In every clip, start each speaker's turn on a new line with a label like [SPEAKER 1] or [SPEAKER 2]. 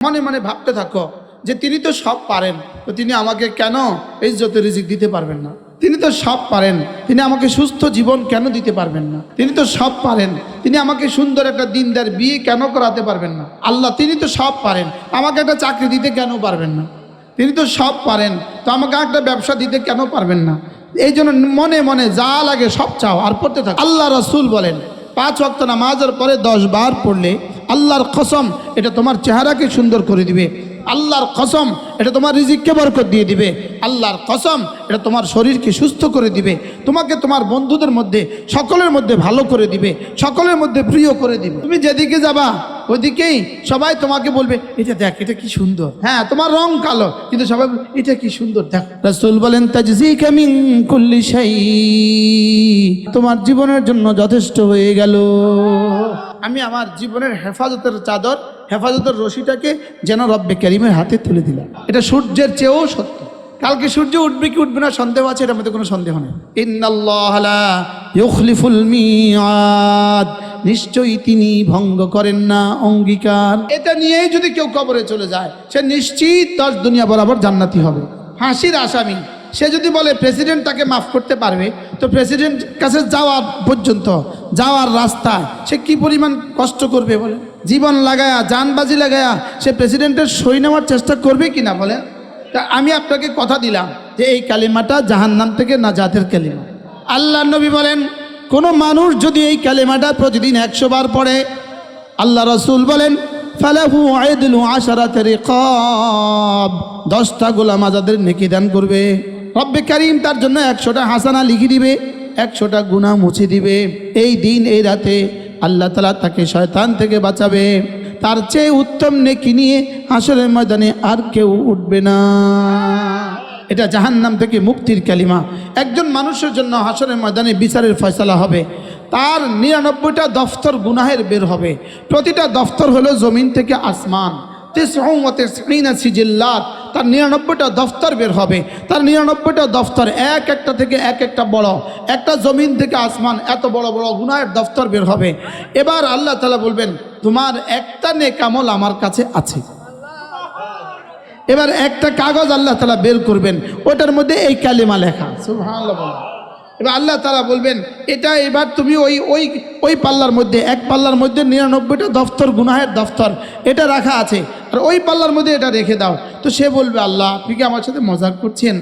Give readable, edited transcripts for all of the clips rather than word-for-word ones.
[SPEAKER 1] মনে মনে ভাবতে থাকো যে তিনি তো সব পারেন, তো তিনি আমাকে কেন ইজ্জতের রিজিক দিতে পারবেন না? তিনি তো সব পারেন, তিনি আমাকে সুস্থ জীবন কেন দিতে পারবেন না? তিনি তো সব পারেন, তিনি আমাকে সুন্দর একটা দিনদার বিয়ে কেন করাতে পারবেন না? আল্লাহ তিনি তো সব পারেন, আমাকে একটা চাকরি দিতে কেন পারবেন না? তিনি তো সব পারেন, তো আমাকে একটা ব্যবসা দিতে কেন পারবেন না? এই জন্য মনে মনে যা লাগে সব চাও আর পড়তে থাকো। আল্লাহ রাসূল বলেন 5 ওয়াক্ত নামাজের পরে 10 বার পড়লে আল্লাহর কসম এটা তোমার চেহারাকে সুন্দর করে দিবে, আল্লাহর কসম এটা তোমার রিজিককে বরকত দিয়ে দিবে, আল্লাহর কসম এটা তোমার শরীরকে সুস্থ করে দিবে, তোমাকে তোমার বন্ধুদের মধ্যে সকলের মধ্যে ভালো করে দিবে, সকলের মধ্যে প্রিয় করে দিবে। তুমি যেদিকে যাবা ওইদিকেই সবাই তোমাকে বলবে এটা দেখ, এটা কি সুন্দর। হ্যাঁ, তোমার রং কালো কিন্তু সবাই এটা কি সুন্দর দেখ। রাসূল বলেন তাজজিকা মিন কুল্লি শাই, তোমার জীবনের জন্য যথেষ্ট হয়ে গেল। আমি আমার জীবনের হেফাজতের চাদর, হেফাজতের রশিটাকে যেন রব্বে কারীমের হাতে তুলে দিলাম। এটা সূর্যের চেয়েও সত্য। কালকে সূর্য উঠবে কি উঠবে না সন্দেহ আছে, এটার মধ্যে কোনো সন্দেহ নেই। ইন্নাল্লাহা লা ইউখলিফুল মিআদ, নিশ্চয়ই তিনি ভঙ্গ করেন না অঙ্গীকার। এটা নিয়েই যদি কেউ কবরে চলে যায় সে নিশ্চিত 10 দুনিয়া বরাবর জান্নাতি হবে। ফাঁসির আসামি সে যদি বলে প্রেসিডেন্ট তাকে মাফ করতে পারবে, তো প্রেসিডেন্ট কাছে যাওয়া পর্যন্ত যাওয়ার রাস্তায় সে কি পরিমাণ কষ্ট করবে বলে? জীবন লাগায়া জানবাজি লাগায়া সে প্রেসিডেন্টের সই নেওয়ার চেষ্টা করবে কিনা বলেন? তা আমি আপনাকে কথা দিলাম যে এই কালিমাটা জাহান্নাম থেকে নাজাতের কালিমা। আল্লাহ নবী বলেন কোন মানুষ যদি এই কালিমাটা প্রতিদিন 100 বার পড়ে, আল্লাহ রাসূল বলেন ফালাহু আইদলু আশারাতি রিকাব, 10টা গোলাম আজাদের নেকি দান করবে। রব্বে কারীম তার জন্য 100টা হাসানা লিখে দিবে, 100টা গুনাহ মুছে দিবে। এই দিন এই রাতে আল্লাহ তাআলা তাকে শয়তান থেকে বাঁচাবে। তার চেয়ে উত্তম নেকি নিয়ে হাসরের ময়দানে আর কেউ উঠবে না। এটা জাহান্নাম থেকে মুক্তির কালিমা। একজন মানুষের জন্য হাসরের ময়দানে বিচারের ফয়সালা হবে, তার 99টা দফতর গুনাহের বের হবে। প্রতিটা দফতর হলো জমিন থেকে আসমান, 99 সিজিল্লাত, তার 99টা দফতর বের হবে। তার 99টা দফতর এক একটা থেকে এক একটা বড়, একটা জমিন থেকে আসমান এত বড় বড় গুনাহের দফতর বের হবে। এবার আল্লাহ তাআলা বলবেন তোমার একটা নেক আমল আমার কাছে আছে। এবার একটা কাগজ আল্লাহ তাআলা বের করবেন, ওটার মধ্যে এই কালিমা লেখা, সুবহানাল্লাহ। এবার আল্লাহ তাআলা বলবেন এটা এবার তুমি ওই পাল্লার মধ্যে, এক পাল্লার মধ্যে 99টা দফতর গুনাহের দফতর এটা রাখা আছে, আর ওই পাল্লার মধ্যে এটা রেখে দাও। তো সে বলবে আল্লাহ আপনি কি আমার সাথে মজাক করছেন?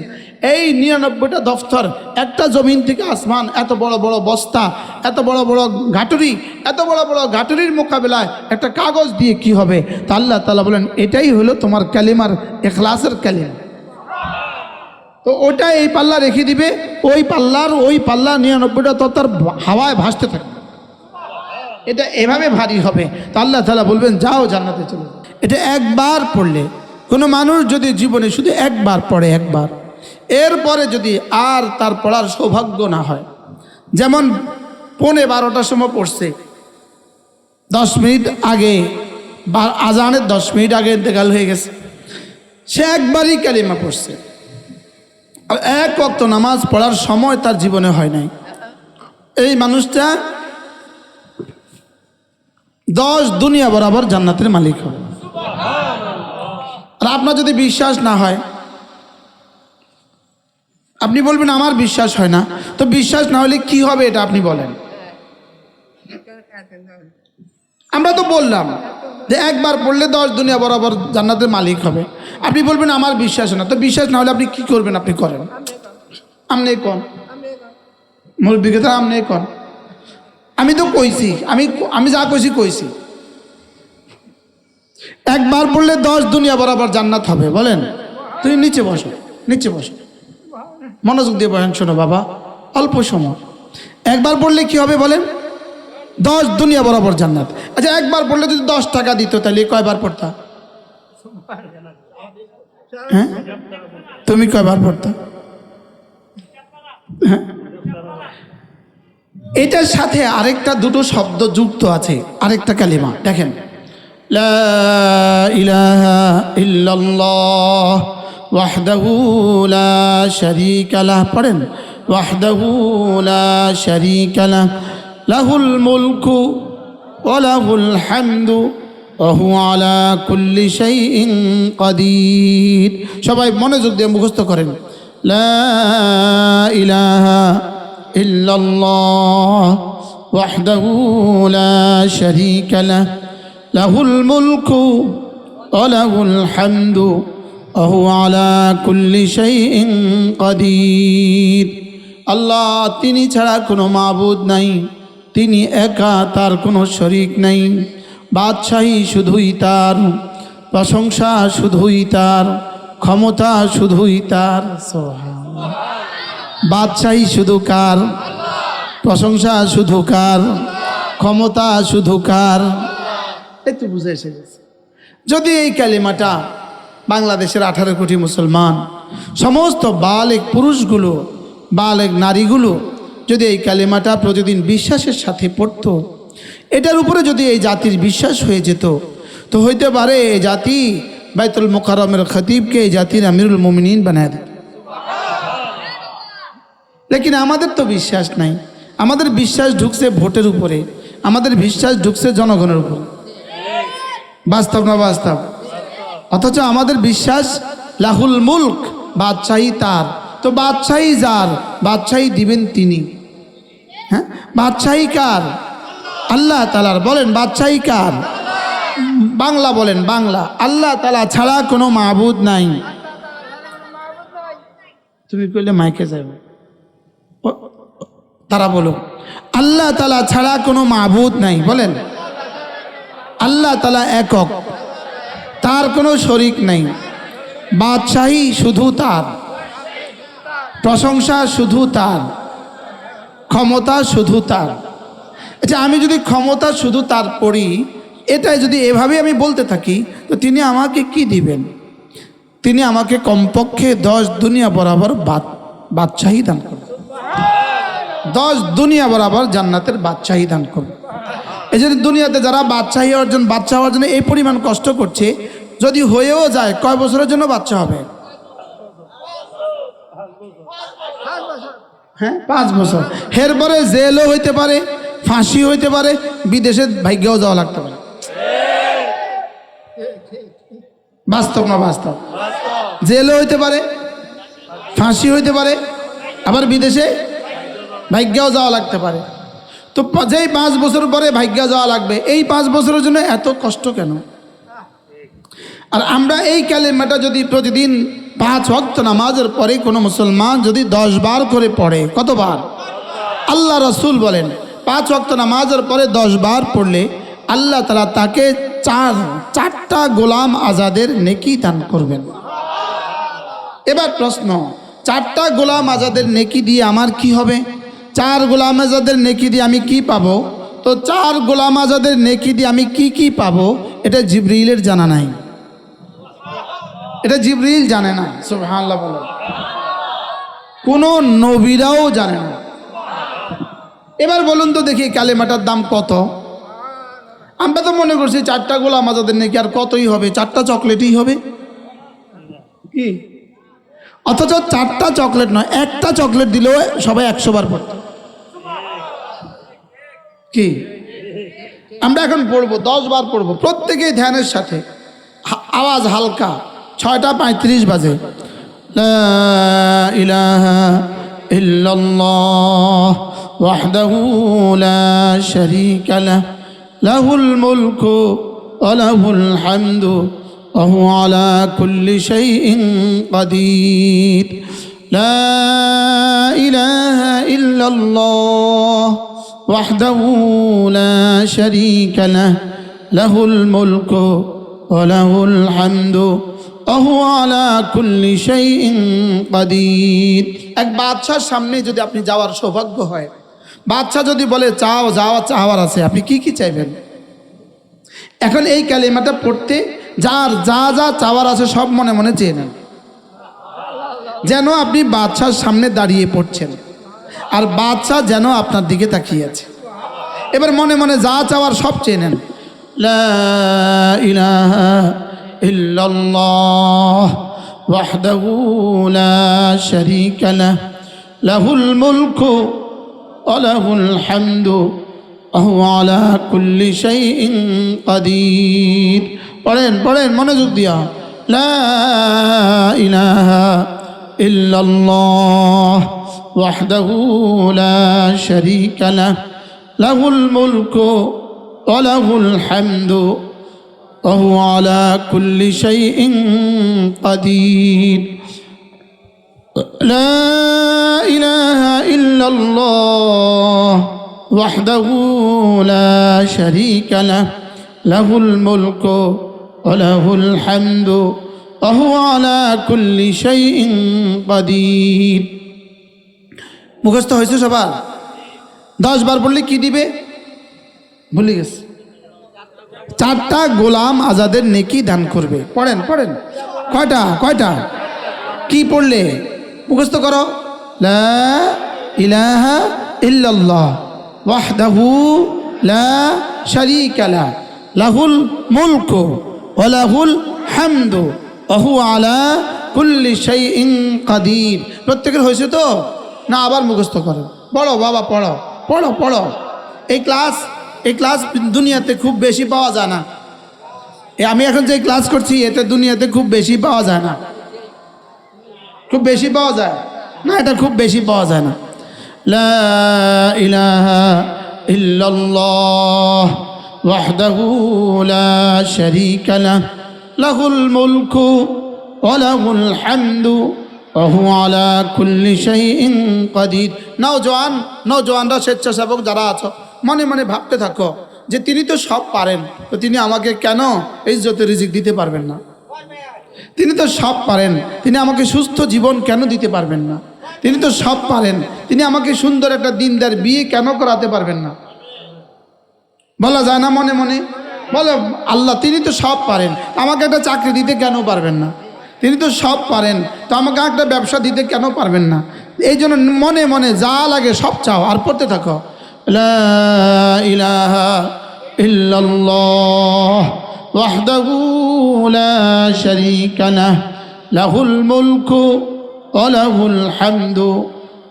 [SPEAKER 1] এই 99টা দফতর একটা জমিন থেকে আসমান, এত বড় বড় বস্তা, এত বড় বড় ঘাটুরি, এত বড় বড় ঘাটুরির মোকাবেলায় একটা কাগজ দিয়ে কি হবে? তা আল্লাহ তাআলা বলেন এটাই হলো তোমার কালিমার ইখলাসের কালিমা। তো ওটা এই পাল্লা রেখে দিবে, ওই পাল্লা 99টা তত্ত্বর হাওয়ায় ভাসতে থাকবে। এটা এভাবে ভারী হবে। তো আল্লাহ তাআলা বলবেন যাও জান্নাতে চলে যাও। এটা একবার পড়লে, কোনো মানুষ যদি জীবনে শুধু একবার পড়ে, একবার, এরপরে যদি আর তার পড়ার সৌভাগ্য না হয়, যেমন 12:15 সময় পড়ছে, 10 মিনিট আগে বা আজানের 10 মিনিট আগে ইন্তেকাল হয়ে গেছে, সে একবারই কালিমা পড়ছে, আর 1 ওয়াক্ত নামাজ পড়ার সময় তার জীবনে হয় নাই, এই মানুষটা 10 দুনিয়া বরাবর জান্নাতের মালিক হবে। আর আপনার যদি বিশ্বাস না হয়, আপনি বলবেন আমার বিশ্বাস হয় না, তো বিশ্বাস না হলে কি হবে এটা আপনি বলেন। আমরা তো বললাম যে একবার পড়লে 10 দুনিয়া বরাবর জান্নাতের মালিক হবে। আপনি বলবেন আমার বিশ্বাস হয় না, তো বিশ্বাস না হলে আপনি কি করবেন? আপনি করেন, আমনে কোন মুরব্বিকে আমনে কোন। আমি তো কইছি, আমি যা কইছি একবার পড়লে 10 দুনিয়া বরাবর জান্নাত হবে। বলেন তুই নিচে বসো, নিচে বসো, মনোযোগ দিয়ে বলেন, শোনো বাবা, অল্প সময়। একবার পড়লে কি হবে বলেন? 10 দুনিয়া বরাবর জান্নাত। আচ্ছা একবার পড়লে যদি 10 টাকা দিত তাহলে কয়বার পড়তা? হ্যাঁ, তুমি কয়বার পড়তা? হ্যাঁ, এটার সাথে আরেকটা দুটো শব্দ যুক্ত আছে, আরেকটা কালিমা দেখেন, লা ইলাহা ইল্লাল্লাহ ওয়াহদাহু লা শারীকা লাহ। পড়েন ওয়াহদাহু লা শারীকা লাহ, লাহুল মুলকু ওয়া লাহুল হামদু وهو على كل شيء قدير সবাই মনোযোগ দিয়ে মুখস্থ করেন লা ইলাহা ইল্লাল্লাহ ওয়াহদাহু লা শারীকা লাহ লাহুল মুলকু ওয়া লাহুল হামদু ওয়া হুয়া আলা কুল্লি শাইইন কাদির। আল্লাহ তিনি ছাড়া কোনো মাবুদ নাই, তিনি একা, তার কোনো শরীক নাই। বাদশাহী শুধুই তার, প্রশংসা শুধুই তার, ক্ষমতা শুধুই তার। সুবহানাল্লাহ। বাদশাহী শুধু কার? প্রশংসা শুধু কার? ক্ষমতা শুধু কার? একটু বুঝে এসে গেছে। যদি এই কালিমাটা বাংলাদেশের 18 কোটি মুসলমান, সমস্ত বালেগ পুরুষগুলো, বালেগ নারীগুলো যদি এই কালিমাটা প্রতিদিন বিশ্বাসের সাথে পড়ত, এটার উপরে যদি এই জাতির বিশ্বাস হয়ে যেত, তো হইতে পারে এই জাতি বাইতুল মুকাররমের খতিবকে এই জাতির আমিরুল মুমিনিন বানায় দিত। লেকিন আমাদের তো বিশ্বাস নাই। আমাদের বিশ্বাস ঢুকছে ভোটের উপরে, আমাদের বিশ্বাস ঢুকছে জনগণের উপরে। বাস্তব না বাস্তব? অথচ আমাদের বিশ্বাস লাহুল মুলক, বাদশাহী তার। তো বাদশাহী যার, বাদশাহী দিবেন তিনি। হ্যাঁ, বাদশাহী কার? আল্লাহ তাআলার। বলেন বাদশাহী কার? বাংলা বলেন, বাংলা। আল্লাহ তাআলা ছাড়া কোনো মাবুদ নাই। তুমি কইলে মাইকে যাবে, তারা বলো আল্লাহ তাআলা ছাড়া কোনো মাবুদ নাই। বলেন আল্লাহ তাআলা একক, তার কোনো শরীক নাই। বাদশাহী শুধু তার, প্রশংসা শুধু তার, ক্ষমতা শুধু তার। আচ্ছা, আমি যদি ক্ষমতা শুধু তার পড়ি, এটাই যদি এভাবে আমি বলতে থাকি, তো তিনি আমাকে কি দিবেন? তিনি আমাকে কমপক্ষে 10 দুনিয়া বরাবর বাদশাহী দান করবেন। 10 দুনিয়া বরাবর জান্নাতের বাদশাহী দান করবেন। এই জন্য দুনিয়াতে যারা বাদশাহী অর্জন, বাদশাহ হওয়ার জন্য এই পরিমাণ কষ্ট করছে, যদি হয়েও যায়, কয় বছরের জন্য বাদশাহ হবে? হ্যাঁ, 5 বছর। এরপরে জেলও হইতে পারে, ফাঁসি হইতে পারে, বিদেশে ভাগ্যও যাওয়া লাগতে পারে। বাস্তব না বাস্তব? জেলও হইতে পারে, ফাঁসি হইতে পারে, আবার বিদেশে ভাগ্যও যাওয়া লাগতে পারে। তো যেই 5 বছর পরে ভাগ্য যাওয়া লাগবে, এই 5 বছরের জন্য এত কষ্ট কেন? আর আমরা এই কালেমাটা যদি প্রতিদিন 5 ওয়াক্ত নামাজের পরে কোনো মুসলমান যদি 10 বার করে পড়ে, কতবার? আল্লাহ রাসূল বলেন 5 ওয়াক্ত নামাজের পরে 10 বার পড়লে আল্লাহ তাআলা তাকে 4টা গোলাম আজাদের নেকি দান করবেন। এবার প্রশ্ন, 4টা গোলাম আজাদের নেকি দিয়ে আমার কি হবে? 4 গোলাম আজাদের নেকি দিয়ে আমি কি পাবো? তো 4 গোলাম আজাদের নেকি দিয়ে আমি কি কি পাবো, এটা জিবরিলের জানা নাই। এটা জিবরিল জানে না। সুবহানাল্লাহ বলেন। কোন নবীরাও জানে না। এবার বলুন তো দেখি কালেমাটার দাম কত? আমরা তো মনে করছি 4টা গোলাম আজাদের নেকি আর কতই হবে, 4টা চকলেটই হবে কি? অথচ 4টা চকলেট নয়, একটা চকলেট দিলেও সবাই 100 বার পড়ত কি? আমরা এখন পড়বো, 10 বার পড়বো, প্রত্যেকেই ধ্যানের সাথে, আওয়াজ হালকা। 6:35 বাজে। লা ইলাহা ইল্লাল্লাহ ওয়াহদাহু লা শারীকা লাহ লাহুল মুলকু ওয়া লাহুল হামদু ওয়া হুয়া আলা কুল্লি শাইইন কাদির। লা ইলাহা ইল্লাল্লাহ ওয়াহদাহু লা শারীকা লাহ লাহুল মুলকু ওয়া লাহুল হামদু ওয়া হুয়া আলা কুল্লি শাইইন কাদির। এক বাদশার সামনে যদি আপনি যাওয়ার সৌভাগ্য হয়, বাদশা যদি বলে চাও, যাওয়া চাওয়ার আছে, আপনি কি কি চাইবেন? এখন এই কালিমাটা পড়তে যার যা যা চাওয়ার আছে সব মনে মনে চেয়ে নেন, যেন আপনি বাদশার সামনে দাঁড়িয়ে পড়ছেন আর বাদশা যেন আপনার দিকে তাকিয়ে আছে। এবার মনে মনে যা চাওয়ার সব চেয়ে নেন। লা ইলাহা ইল্লাল্লাহ ওয়াহদাহু লা শারীকা লাহ লাহুল মুলকু ওয়া লাহুল হামদু وهو على كل شيء قدير পড়েন পড়েন মনোযোগ দিয়া لا إله إلا الله وحده لا شريك له له الملك وله الحمد وهو على كل شيء قدير لا إله إلا الله وحده لا شريك له له الملك وله الحمد وهو على كل شيء قدير মুখস্থ হয়েছে সবার 10 বার বললে কি দিবে ভুলে গেছে 4টা গোলাম আজাদের নেকি দান করবে পড়েন পড়েন কয়টা কি পড়লে মুখস্থ করো লা ইলাহা ইল্লাল্লাহ ওয়াহদাহু লা শারীকা লা লাহুল মুলকু ওয়া লাহুল হামদু ওয়া হুয়া আলা কুল্লি শাইইন কাদির প্রত্যেকের হয়েছে তো না আবার মুখস্থ করো পড়ো বাবা পড়ো এই ক্লাস দুনিয়াতে খুব বেশি পাওয়া যায় না আমি এখন যে ক্লাস করছি এতে দুনিয়াতে খুব বেশি পাওয়া যায় না খুব বেশি পাওয়া যায় না এটা খুব বেশি পাওয়া যায় না লা ইলাহা ইল্লাল্লাহ ওয়াহদাহু লা শারীকা লাহ লাহুল মুলকু ওয়া লাহুল হামদু ওয়া হুয়া আলা কুল্লি শাইইন কাদির নওজোয়ানরা স্বেচ্ছাসেবক যারা আছো মনে মনে ভাবতে থাকো যে তিনি তো সব পারেন তো তিনি আমাকে কেন ইজ্জতের রিজিক দিতে পারবেন না তিনি তো সব পারেন তিনি আমাকে সুস্থ জীবন কেন দিতে পারবেন না তিনি তো সব পারেন তিনি আমাকে সুন্দর একটা দিনদার বিয়ে কেন করাতে পারবেন না বলা যায় না মনে মনে বলো আল্লাহ তিনি তো সব পারেন আমাকে একটা চাকরি দিতে কেন পারবেন না তিনি তো সব পারেন তো আমাকে একটা ব্যবসা দিতে কেন পারবেন না এই জন্য মনে মনে যা লাগে সব চাও আর পড়তে থাকো লা ইলাহা ইল্লাল্লাহ ওয়াহদাহু লা শারীকা লাহ লাহুল মুলকু ওয়া লাহুল হামদু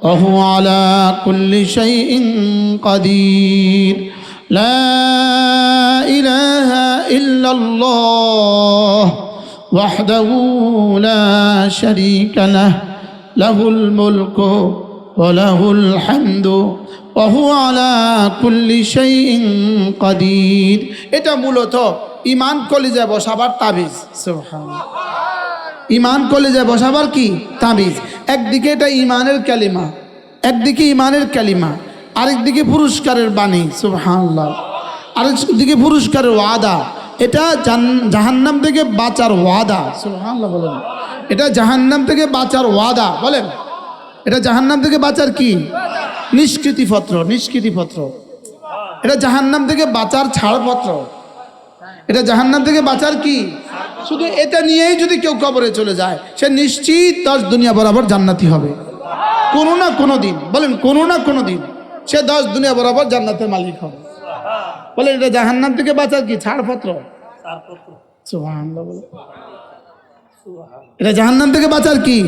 [SPEAKER 1] ওয়া হুয়া আলা কুল্লি শাইইন কাদির লা ইলাহা ইল্লাল্লাহ ওয়াহদাহু লা শারীকা লাহ লাহুল মুলকু ওয়া লাহুল হামদু ওয়া হুয়া আলা কুল্লি শাইইন কাদির এটা মূলত ঈমান কলিজায় বসাবার তাবিজ সুবহানাল্লাহ ঈমান কলিজায় বসাবার কি তাবিজ একদিকে এটা ঈমানের কালিমা আরেকদিকে পুরস্কারের বাণী সুবহানাল্লাহ আরেকদিকে পুরস্কারের ওয়াদা এটা জাহান্নাম থেকে বাঁচার ওয়াদা সুবহানাল্লাহ বলেন এটা জাহান্নাম থেকে বাঁচার ওয়াদা বলেন এটা জাহান্নাম থেকে বাঁচার কি নিষ্কৃতিপত্র এটা জাহান্নাম থেকে বাঁচার ছাড়পত্র এটা জাহান্নাম থেকে বাঁচার কি শুধু এটা নিয়েই যদি কেউ কবরে চলে যায় সে নিশ্চিত 10 দুনিয়া বরাবর জান্নাতি হবে কোনো না কোনো দিন বলেন কোনো না কোনো দিন সে 10 দুনিয়া বরাবর জান্নাতের মালিক হবে বলেন এটা জাহান্নাম থেকে বাঁচার কি ছাড়পত্র সুবহানাল্লাহ বলে এটা জাহান্নাম থেকে বাঁচার কি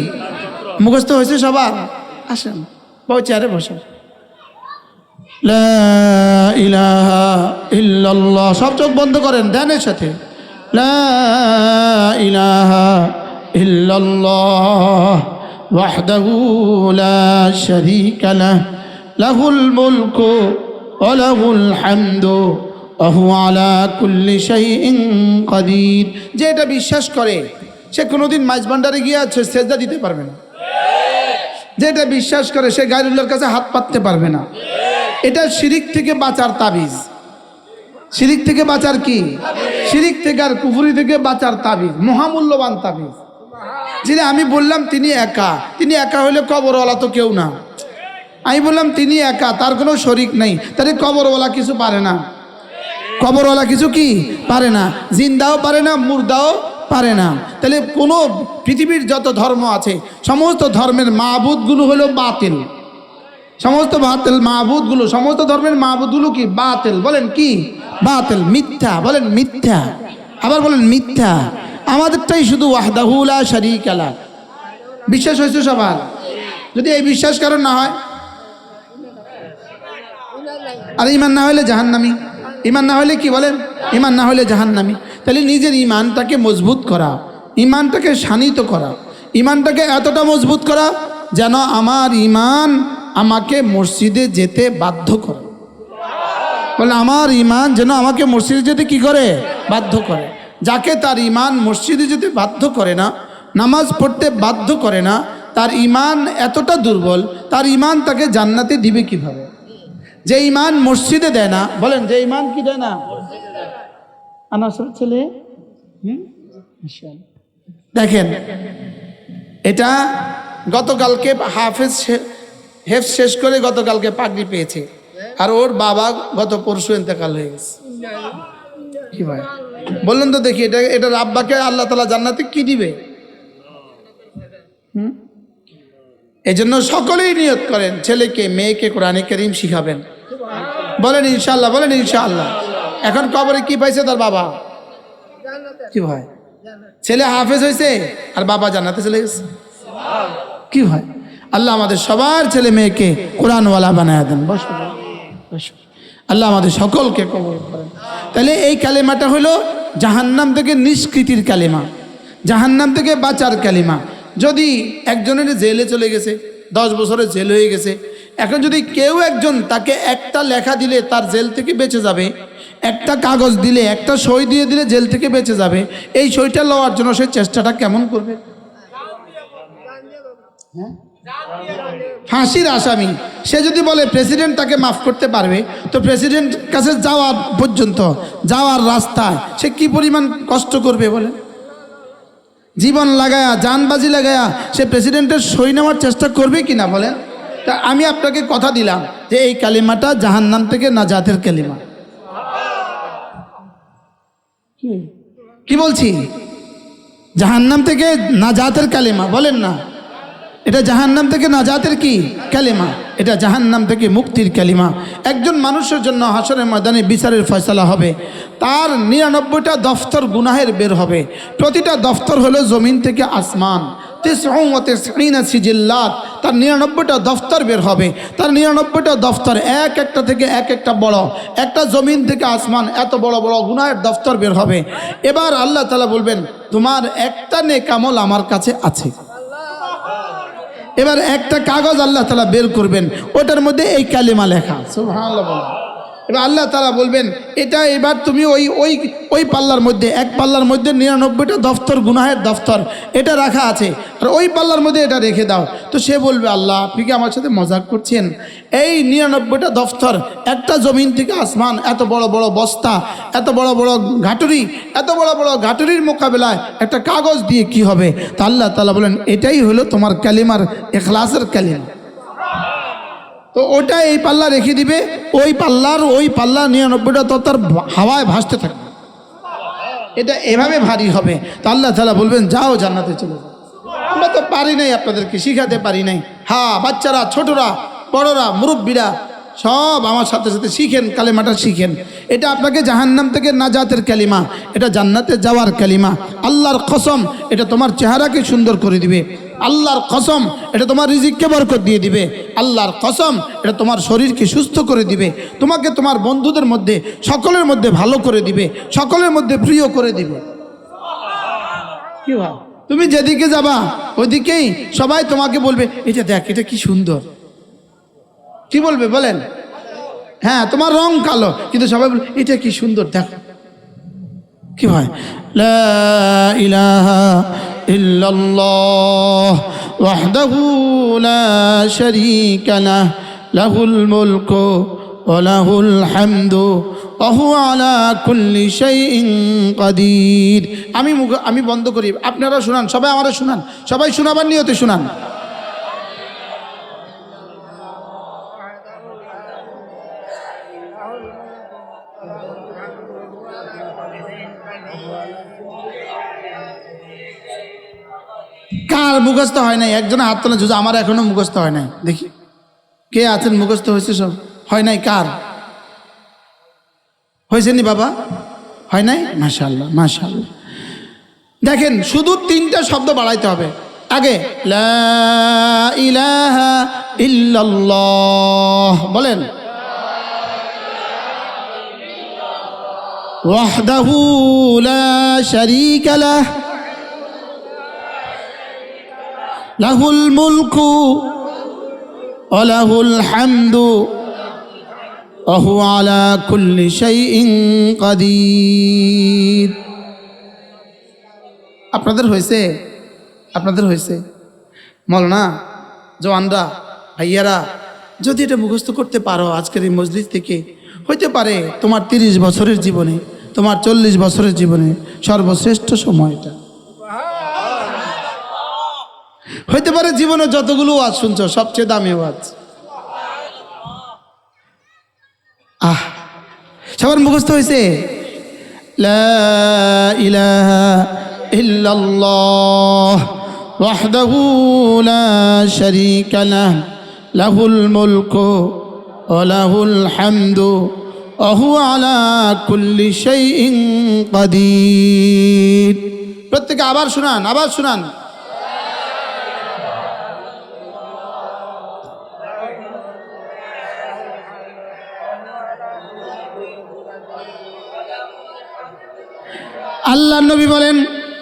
[SPEAKER 1] মুখস্থ হয়েছে সবার আসেন চেয়ারে বসেন লা ইলাহা ইল্লাল্লাহ সব চোখ বন্ধ করেন ধ্যানের সাথে লা ইলাহা ইল্লাল্লাহ ওয়াহদাহু লা শারীকা লাহ লাহুল মুলকু ওয়া লাহুল হামদু ওয়া হুয়া আলা কুল্লি শাইইন কাদির যে এটা বিশ্বাস করে সে কোনোদিন মাইজভান্ডারে গিয়ে সেজদা দিতে পারবে না যেটা বিশ্বাস করে সে গায়রুল্লাহর কাছে হাত পাততে পারবে না এটা শিরিক থেকে বাঁচার তাবিজ শিরিক থেকে বাঁচার কি শিরিক থেকে আর কুফরি থেকে বাঁচার তাবিজ মহামূল্যবান তাবিজ যিনি আমি বললাম তিনি একা হলে কবরওয়ালা তো কেউ না আমি বললাম তিনি একা তার কোনো শরিক নেই তাহলে কবরওয়ালা কিছু পারে না কবরওয়ালা কিছু কি পারে না জিন্দাও পারে না মুর্দাও পারে না তাহলে কোনো পৃথিবীর যত ধর্ম আছে সমস্ত ধর্মের মাবুদগুলো হলো বাতিল সমস্ত ধর্মের মাবুদগুলো কি বাতিল বলেন কি বাতিল মিথ্যা বলেন মিথ্যা আবার বলেন মিথ্যা আমাদেরটাই শুধু ওয়াহদাহু লা শারীকা লাহ বিশ্বাস হয়েছে সবার যদি এই বিশ্বাস কারণ না হয় আর ইমান না হলে জাহান্নামী। ইমান না হলে কি বলেন? ইমান না হলে জাহান্নামী। তাহলে নিজের ইমানটাকে মজবুত করা, ইমানটাকে শানিত করা, ইমানটাকে এতটা মজবুত করা যেন আমার ইমান আমাকে মসজিদে যেতে বাধ্য করে। বলে আমার ইমান যেন আমাকে মসজিদে যেতে কি করে? বাধ্য করে। যাকে তার ইমান মসজিদে যেতে বাধ্য করে না, নামাজ পড়তে বাধ্য করে না, তার ইমান এতটা দুর্বল, তার ইমান তাকে জান্নাতে দিবে কিভাবে? যে ইমান মসজিদে দেয় না, বলেন যে ইমান কি দেয় না? আনাসের ছেলে দেখেন, এটা গতকালকে হেফ শেষ করে গতকালকে পাগড়ি পেয়েছে, আর ওর বাবা গত পরশু ইন্তেকাল হয়ে গেছে। কি ভাই বললেন তো দেখি, এটার আব্বাকে আল্লাহ তাআলা জান্নাতে কি দিবে? এই জন্য সকলেই নিয়ত করেন ছেলেকে মেয়েকে কোরআনে কারীম শিখাবেন। বলেন ইনশাআল্লাহ, বলেন ইনশাআল্লাহ। এখন কবরে কি পাইছে তার বাবা? কি ভাই ছেলে হাফেজ হয়েছে আর বাবা জান্নাতে চলে গেছে। কি ভাই আল্লাহ আমাদের সবার ছেলে মেয়েকে কোরআনওয়ালা বানায় দেন। বসো বসো। আল্লাহ আমাদের সকলকে কবুল করেন। তাহলে এই কালেমাটা হলো জাহান্নাম থেকে নিষ্কৃতির কালেমা, জাহান্নাম থেকে বাঁচার কালেমা। যদি একজনের জেলে চলে গেছে, 10 বছরের জেল হয়ে গেছে, এখন যদি কেউ একজন তাকে একটা লেখা দিলে তার জেল থেকে বেঁচে যাবে, একটা কাগজ দিলে, একটা সই দিয়ে দিলে জেল থেকে বেঁচে যাবে, এই সইটা লওয়ার জন্য সে চেষ্টাটা কেমন করবে? হ্যাঁ, ফাঁসির আসামি সে যদি বলে প্রেসিডেন্ট তাকে মাফ করতে পারবে, তো প্রেসিডেন্ট কাছে যাওয়ার পর্যন্ত যাওয়ার রাস্তায় সে কি পরিমাণ কষ্ট করবে বলেন? জীবন লাগায়া, জানবাজি লাগায়া সে প্রেসিডেন্টের সই নেওয়ার চেষ্টা করবে কিনা বলেন? তা আমি আপনাকে কথা দিলাম যে এই কালিমাটা জাহান্নাম থেকে নাজাতের কালিমা। কি বলছি? জাহান্নাম থেকে নাজাতের কালিমা। বলেন না, এটা জাহান্নাম থেকে নাজাতের কি কালিমা? এটা জাহান্নাম থেকে মুক্তির কালিমা। একজন মানুষের জন্য হাসরের ময়দানে বিচারের ফয়সালা হবে, তার 99টা দফতর গুনাহের বের হবে। প্রতিটা দফতর হলো জমিন থেকে আসমান। 99 সিজিল্লাত, তার 99টা দফতর বের হবে। তার 99টা দফতর এক একটা থেকে এক একটা বড়, একটা জমিন থেকে আসমান এত বড় বড় গুনাহের দফতর বের হবে। এবার আল্লাহ তাআলা বলবেন তোমার একটা নেক আমল আমার কাছে আছে। এবার একটা কাগজ আল্লাহ তাআলা বের করবেন, ওটার মধ্যে এই কালিমা লেখা। সুবহানাল্লাহ। এবার আল্লাহ তাআলা বলবেন এটা এবার তুমি ওই পাল্লার মধ্যে, এক পাল্লার মধ্যে 99টা দফতর গুনাহের দফতর এটা রাখা আছে, আর ওই পাল্লার মধ্যে এটা রেখে দাও। তো সে বলবে আল্লাহ আপনি কি আমার সাথে মজাক করছেন? এই 99টা দফতর একটা জমিন থেকে আসমান এত বড় বড় বস্তা, এত বড় বড় ঘাটুরি, এত বড় বড় ঘাটুরির মোকাবেলায় একটা কাগজ দিয়ে কি হবে? তা আল্লাহ তাআলা বলেন এটাই হলো তোমার কালিমার ইখলাসের কালিমা। তো ওটা এই পাল্লা রেখে দিবে, ওই পাল্লা 99টা দফতর হাওয়ায় ভাসতে থাকবে। এটা এভাবে ভারী হবে। তো আল্লাহ তাআলা বলবেন যাও জান্নাতে চলে যাও। আমরা তো পারি নাই, আপনাদেরকে শিখাতে পারি নাই। হ্যাঁ, বাচ্চারা, ছোটরা, বড়রা, মুরব্বীরা সব আমার সাথে সাথে শিখেন, কালেমাটা শিখেন। এটা আপনাকে জাহান্নাম থেকে নাজাতের কালিমা, এটা জান্নাতে যাওয়ার কালিমা। আল্লাহর কসম এটা তোমার চেহারাকে সুন্দর করে দিবে। আল্লাহর কসম এটা তোমার রিজিককে বরকত দিয়ে দিবে। আল্লাহর কসম এটা তোমার শরীরকে সুস্থ করে দিবে, তোমাকে তোমার বন্ধুদের মধ্যে সকলের মধ্যে ভালো করে দিবে, সকলের মধ্যে প্রিয় করে দিবে। কি ভাই তুমি যেদিকে যাবা ওইদিকেই সবাই তোমাকে বলবে এটা দেখ, এটা কি সুন্দর। কি বলবে বলেন? হ্যাঁ, তোমার রং কালো কিন্তু সবাই বলবে এটা কি সুন্দর দেখো। কি ভাই লা ইলাহা ইল্লাল্লাহ ওয়াহদাহু লা শারীকা লাহ লাহুল মুলকু ওয়া লাহুল হামদু ওয়া হুয়া আলা কুল্লি শাইইন কাদির। আমি বন্ধ করি, আপনারা শুনান, সবাই আমারে শুনান, সবাই শোনাবার নিয়তে শুনান। কার মুখস্থ হয় নাই? একজনে হাত তোলা যদি, আমার এখনো মুখস্থ হয় নাই। দেখি কে আছেন মুখস্থ হয়েছে? সব হয় নাই। কার হয়েছে নি বাবা? হয় নাই? মাশাআল্লাহ মাশাআল্লাহ। দেখেন শুধু 3টা শব্দ বাড়াইতে হবে। আগে লা ইলাহা ইল্লাল্লাহ বলেন, ওয়াহদাহু লা শারীকা লাহ লাহুল মুলকু ওয়া লাহুল হামদু ওয়া হুয়া আলা কুল্লি শাইইন কাদির। আপনাদের হয়েছে? আপনাদের হয়েছে? মৌলানা, জওয়ানরা, ভাইয়ারা, যদি এটা মুখস্থ করতে পারো আজকের এই মজলিস থেকে, হইতে পারে তোমার 30 বছরের জীবনে, তোমার 40 বছরের জীবনে সর্বশ্রেষ্ঠ সময়টা হইতে পারে। জীবনে যতগুলো ওয়াজ শুনছো সবচেয়ে দামি ওয়াজ। সবার মুখস্থ হয়েছে? লা ইলাহা ইল্লাল্লাহ ওয়াহদাহু লা শারীকা লাহ লাহুল মুলকু ওয়া লাহুল হামদু ওয়া হুয়া আলা কুল্লি শাইইন কাদির। প্রত্যেকে আবার শুনান, আবার শুনান। আল্লাহ নবী বলেন,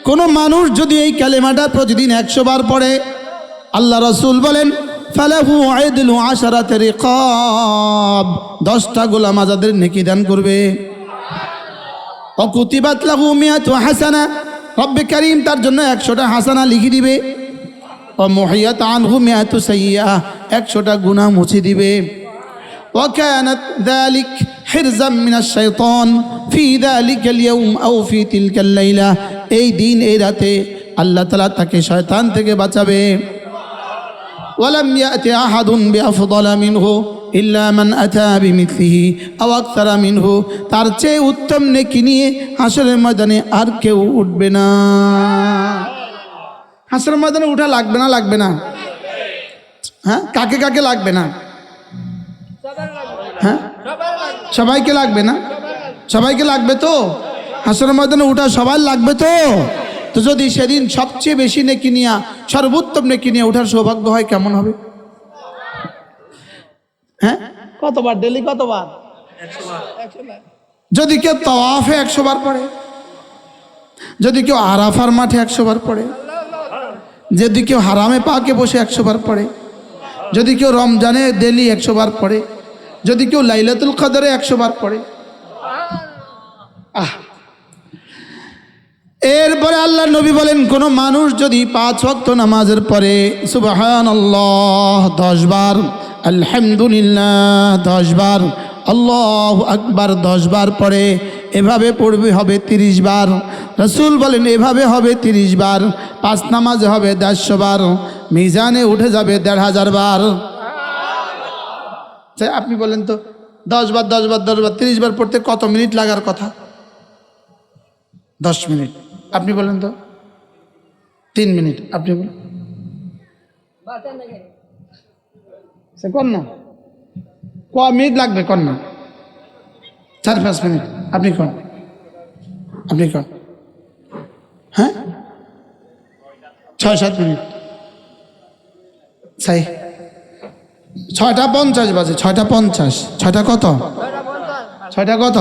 [SPEAKER 1] কোন মানুষ যদি এই কালেমাটা প্রতিদিন 100 বার পড়ে, আল্লাহ রাসূল বলেন ফালাহু আদলু 10 রিকাব, 10টা গোলাম আজাদের নেকি দান করবে। ওয়া কুতিবাত লাহু 100 হাসানা, রব্বে কারীম তার জন্য 100টা হাসানা লিখে দিবে। ওয়া মুহিয়াত আনহু 100 সাইয়্যা, 100টা গুনাহ মুছে দিবে। وكانت ذلك حرزا من الشيطان في ذلك اليوم أو في تلك الليلة, এই দিন এই রাতে আল্লাহ তাআলা তাকে শয়তান থেকে বাঁচাবে। ولم يأتي أحد بأفضل منه إلا من أتى بمثله أو أكثر منه, তার চেয়ে উত্তম নেকি নিয়ে হাসরের ময়দানে আর কেউ উঠবে না। হাসরের ময়দানে উঠা লাগবে না? লাগবে না? হ্যাঁ, কাকে কাকে লাগবে না? হ্যাঁ, সবাইকে লাগবে না? সবাইকে লাগবে তো? হাসরের ময়দানে উঠা সবাই লাগবে তো? তো যদি সেদিন সবচেয়ে বেশি নেকি নিয়া, সর্বোত্তম নেকি নিয়ে ওঠার সৌভাগ্য হয়, কেমন হবে? হ্যাঁ, কতবার? ডেলি কতবার? 100 বার। যদি কেউ তাওয়াফে 100 বার পড়ে, যদি কেউ আরাফার মাঠে 100 বার পড়ে, যদি কেউ হারামে পাকে বসে 100 বার পড়ে, যদি কেউ রমজানে ডেলি 100 বার পড়ে, যদি কেউ লাইলাতুল কদরে 100 বার পড়ে, এরপরে আল্লাহ নবী বলেন, কোন মানুষ যদি 5 ওয়াক্ত নামাজের পরে সুবহানাল্লাহ 10 বার, আলহামদুলিল্লাহ 10 বার, আল্লাহু আকবার 10 বার পড়ে, এভাবে পড়বে হবে 30 বার। রাসূল বলেন এভাবে হবে 30 বার, 5 নামাজে হবে 150 বার, মিজানে উঠে যাবে 1500 বার। আপনি বলেন তো 10 বার 10 বার 10 বার 30 বার পড়তে কত মিনিট লাগার কথা? 10 মিনিট। আপনি বলেন তো 3 মিনিট। আপনি বলেন কোন না ক মিনিট লাগবে? কোন না 4-5 মিনিট। আপনি কোন? আপনি কোন? হ্যাঁ, 6-7 মিনিট। সাই 6টা 50 বাজে। 6টা 50। 6টা কত? 6টা কত?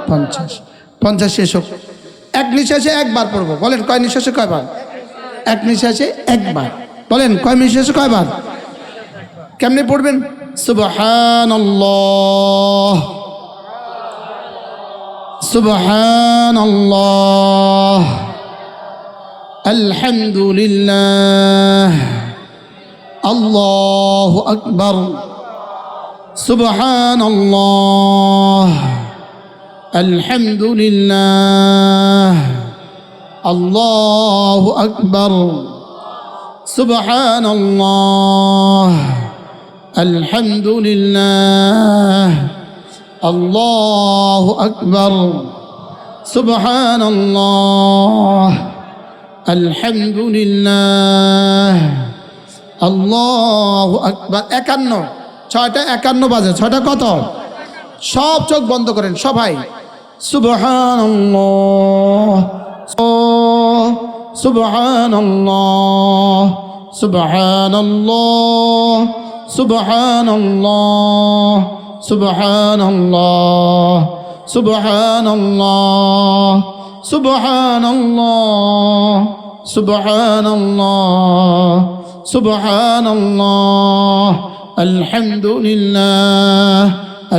[SPEAKER 1] 50। 50 শেষ হোক। এক নিঃশ্বাসে একবার পড়বো। বলেন কয় নিঃশ্বাসে কয়বার? এক নিঃশ্বাসে একবার। বলেন কয় নিঃশ্বাসে কয়বার? কেমনে পড়বেন? সুবহানাল্লাহ সুবহানাল্লাহ আলহামদুলিল্লাহ আল্লাহু আকবার সুবহানাল্লাহ আলহামদুলিল্লাহ আল্লাহু আকবার সুবহানাল্লাহ আলহামদুলিল্লাহ আল্লাহু আকবার সুবহানাল্লাহ আলহামদুলিল্লাহ আল্লাহু আকবার। 51। 6টা 51 বাজে। 6টা কত? সব চোখ বন্ধ করেন সবাই। সুবহানাল্লাহ সুবহানাল্লাহ সুবহানাল্লাহ সুবহানাল্লাহ সুবহানাল্লাহ সুবহানাল্লাহ সুবহানাল্লাহ সুবহানাল্লাহ সুবহানাল্লাহ আলহামদুলিল্লাহ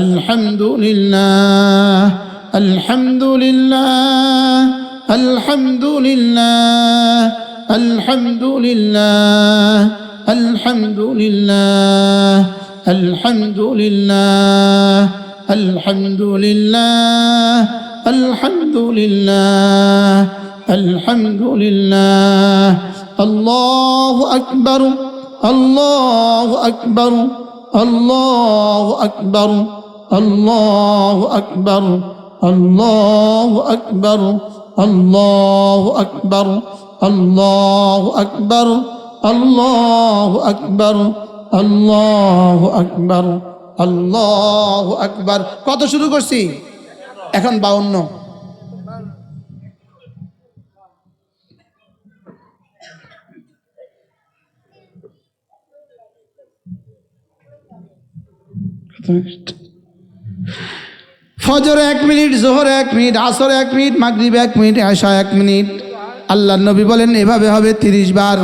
[SPEAKER 1] আলহামদুলিল্লাহ আলহামদুলিল্লাহ আলহামদুলিল্লাহ আলহামদুলিল্লাহ আলহামদুলিল্লাহ আলহামদুলিল্লাহ আলহামদুলিল্লাহ আলহামদুলিল্লাহ আলহামদুলিল্লাহ আল্লাহু আকবার আল্লাহু আকবার আল্লাহু আকবার আল্লাহু আকবার আল্লাহু আকবার আল্লাহু আকবার আল্লাহু আকবার আল্লাহু আকবার আল্লাহু আকবার আল্লাহু আকবার। কত শুরু করছি? এখন 52। ফজরে 1 মিনিট, জোহরে 1 মিনিট, আসরে 1 মিনিট, মাগরিবে 1 মিনিট, এশা 1 মিনিট। আল্লাহর নবী বলেন এভাবে হবে 30 বার।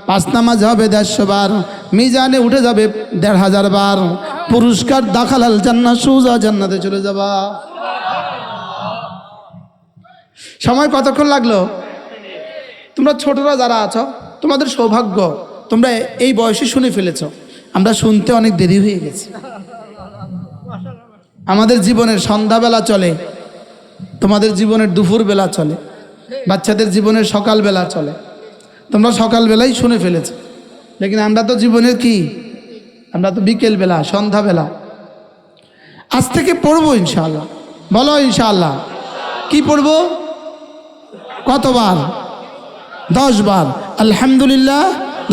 [SPEAKER 1] 5 নামাজ হবে 150 বার। মিজানে উঠে যাবে 1500 বার। পুরস্কার দাখালাল জান্নাত, সোজা জান্নাতে চলে যাবা। সময় কতক্ষণ লাগলো? তোমরা ছোটরা যারা আছো তোমাদের সৌভাগ্য, তোমরা এই বয়সে শুনে ফেলেছো। আমরা শুনতে অনেক দেরি হয়ে গেছে। আমাদের জীবনের সন্ধ্যাবেলা চলে, তোমাদের জীবনের দুপুরবেলা চলে, বাচ্চাদের জীবনের সকালবেলা চলে। তোমরা সকালবেলাই শুনে ফেলেছো, লেকিন আমরা তো জীবনের কি, আমরা তো বিকেলবেলা, সন্ধ্যাবেলা। আজ থেকে পড়বো ইনশাআল্লাহ। বলো ইনশাআল্লাহ। কি পড়বো? কতবার? 10 বার। আলহামদুলিল্লাহ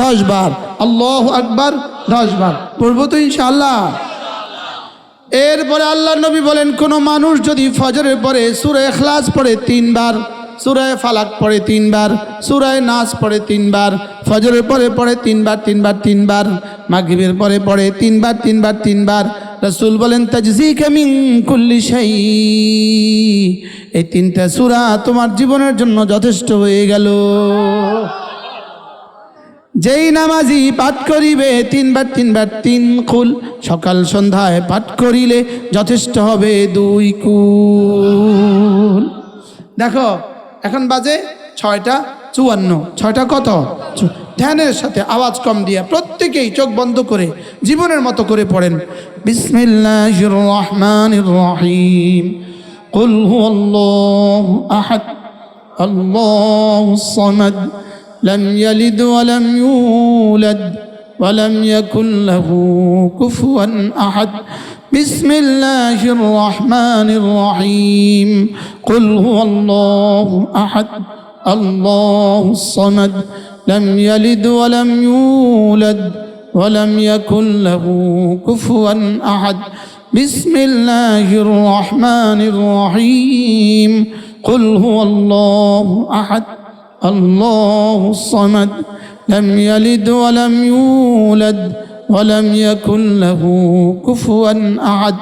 [SPEAKER 1] 10 বার। আল্লাহু আকবার 10 বার পড়বো তো ইনশাআল্লাহ। এরপরে আল্লাহর নবী বলেন কোন মানুষ যদি ফজরের পরে সূরা ইখলাস পড়ে 3 বার, সূরা ফালাক পড়ে 3 বার, সূরা নাস পড়ে 3 বার, ফজরের পরে পড়ে 3 বার 3 বার 3 বার, মাগরিবের পরে পড়ে 3 বার 3 বার 3 বার, রাসূল বলেন তাজজিকা মিন কুল্লি শাই। এই 3টা সূরা তোমার জীবনের জন্য যথেষ্ট হয়ে গেল। যেই নামাজি পাঠ করিবে 3 বার 3 বার 3 কুল, সকাল সন্ধ্যায় পাঠ করিলে যথেষ্ট হবে 2 কুল। দেখো এখন বাজে 6:54। 6টা কত? ধ্যানের সাথে আওয়াজ কম দিয়া প্রত্যেকেই চোখ বন্ধ করে জীবনের মতো করে পড়েন। বিসমিল্লাহির রহমানির রহিম। কুল হুয়াল্লাহু আহাদ আল্লাহুস সামাদ لم يلد ولم يولد ولم يكن له كفوا أحد بسم الله الرحمن الرحيم قل هو الله أحد الله الصمد لم يلد ولم يولد ولم يكن له كفوا أحد بسم الله الرحمن الرحيم قل هو الله أحد الله الصمد لم يلد ولم يولد ولم يكن له كفوا أحد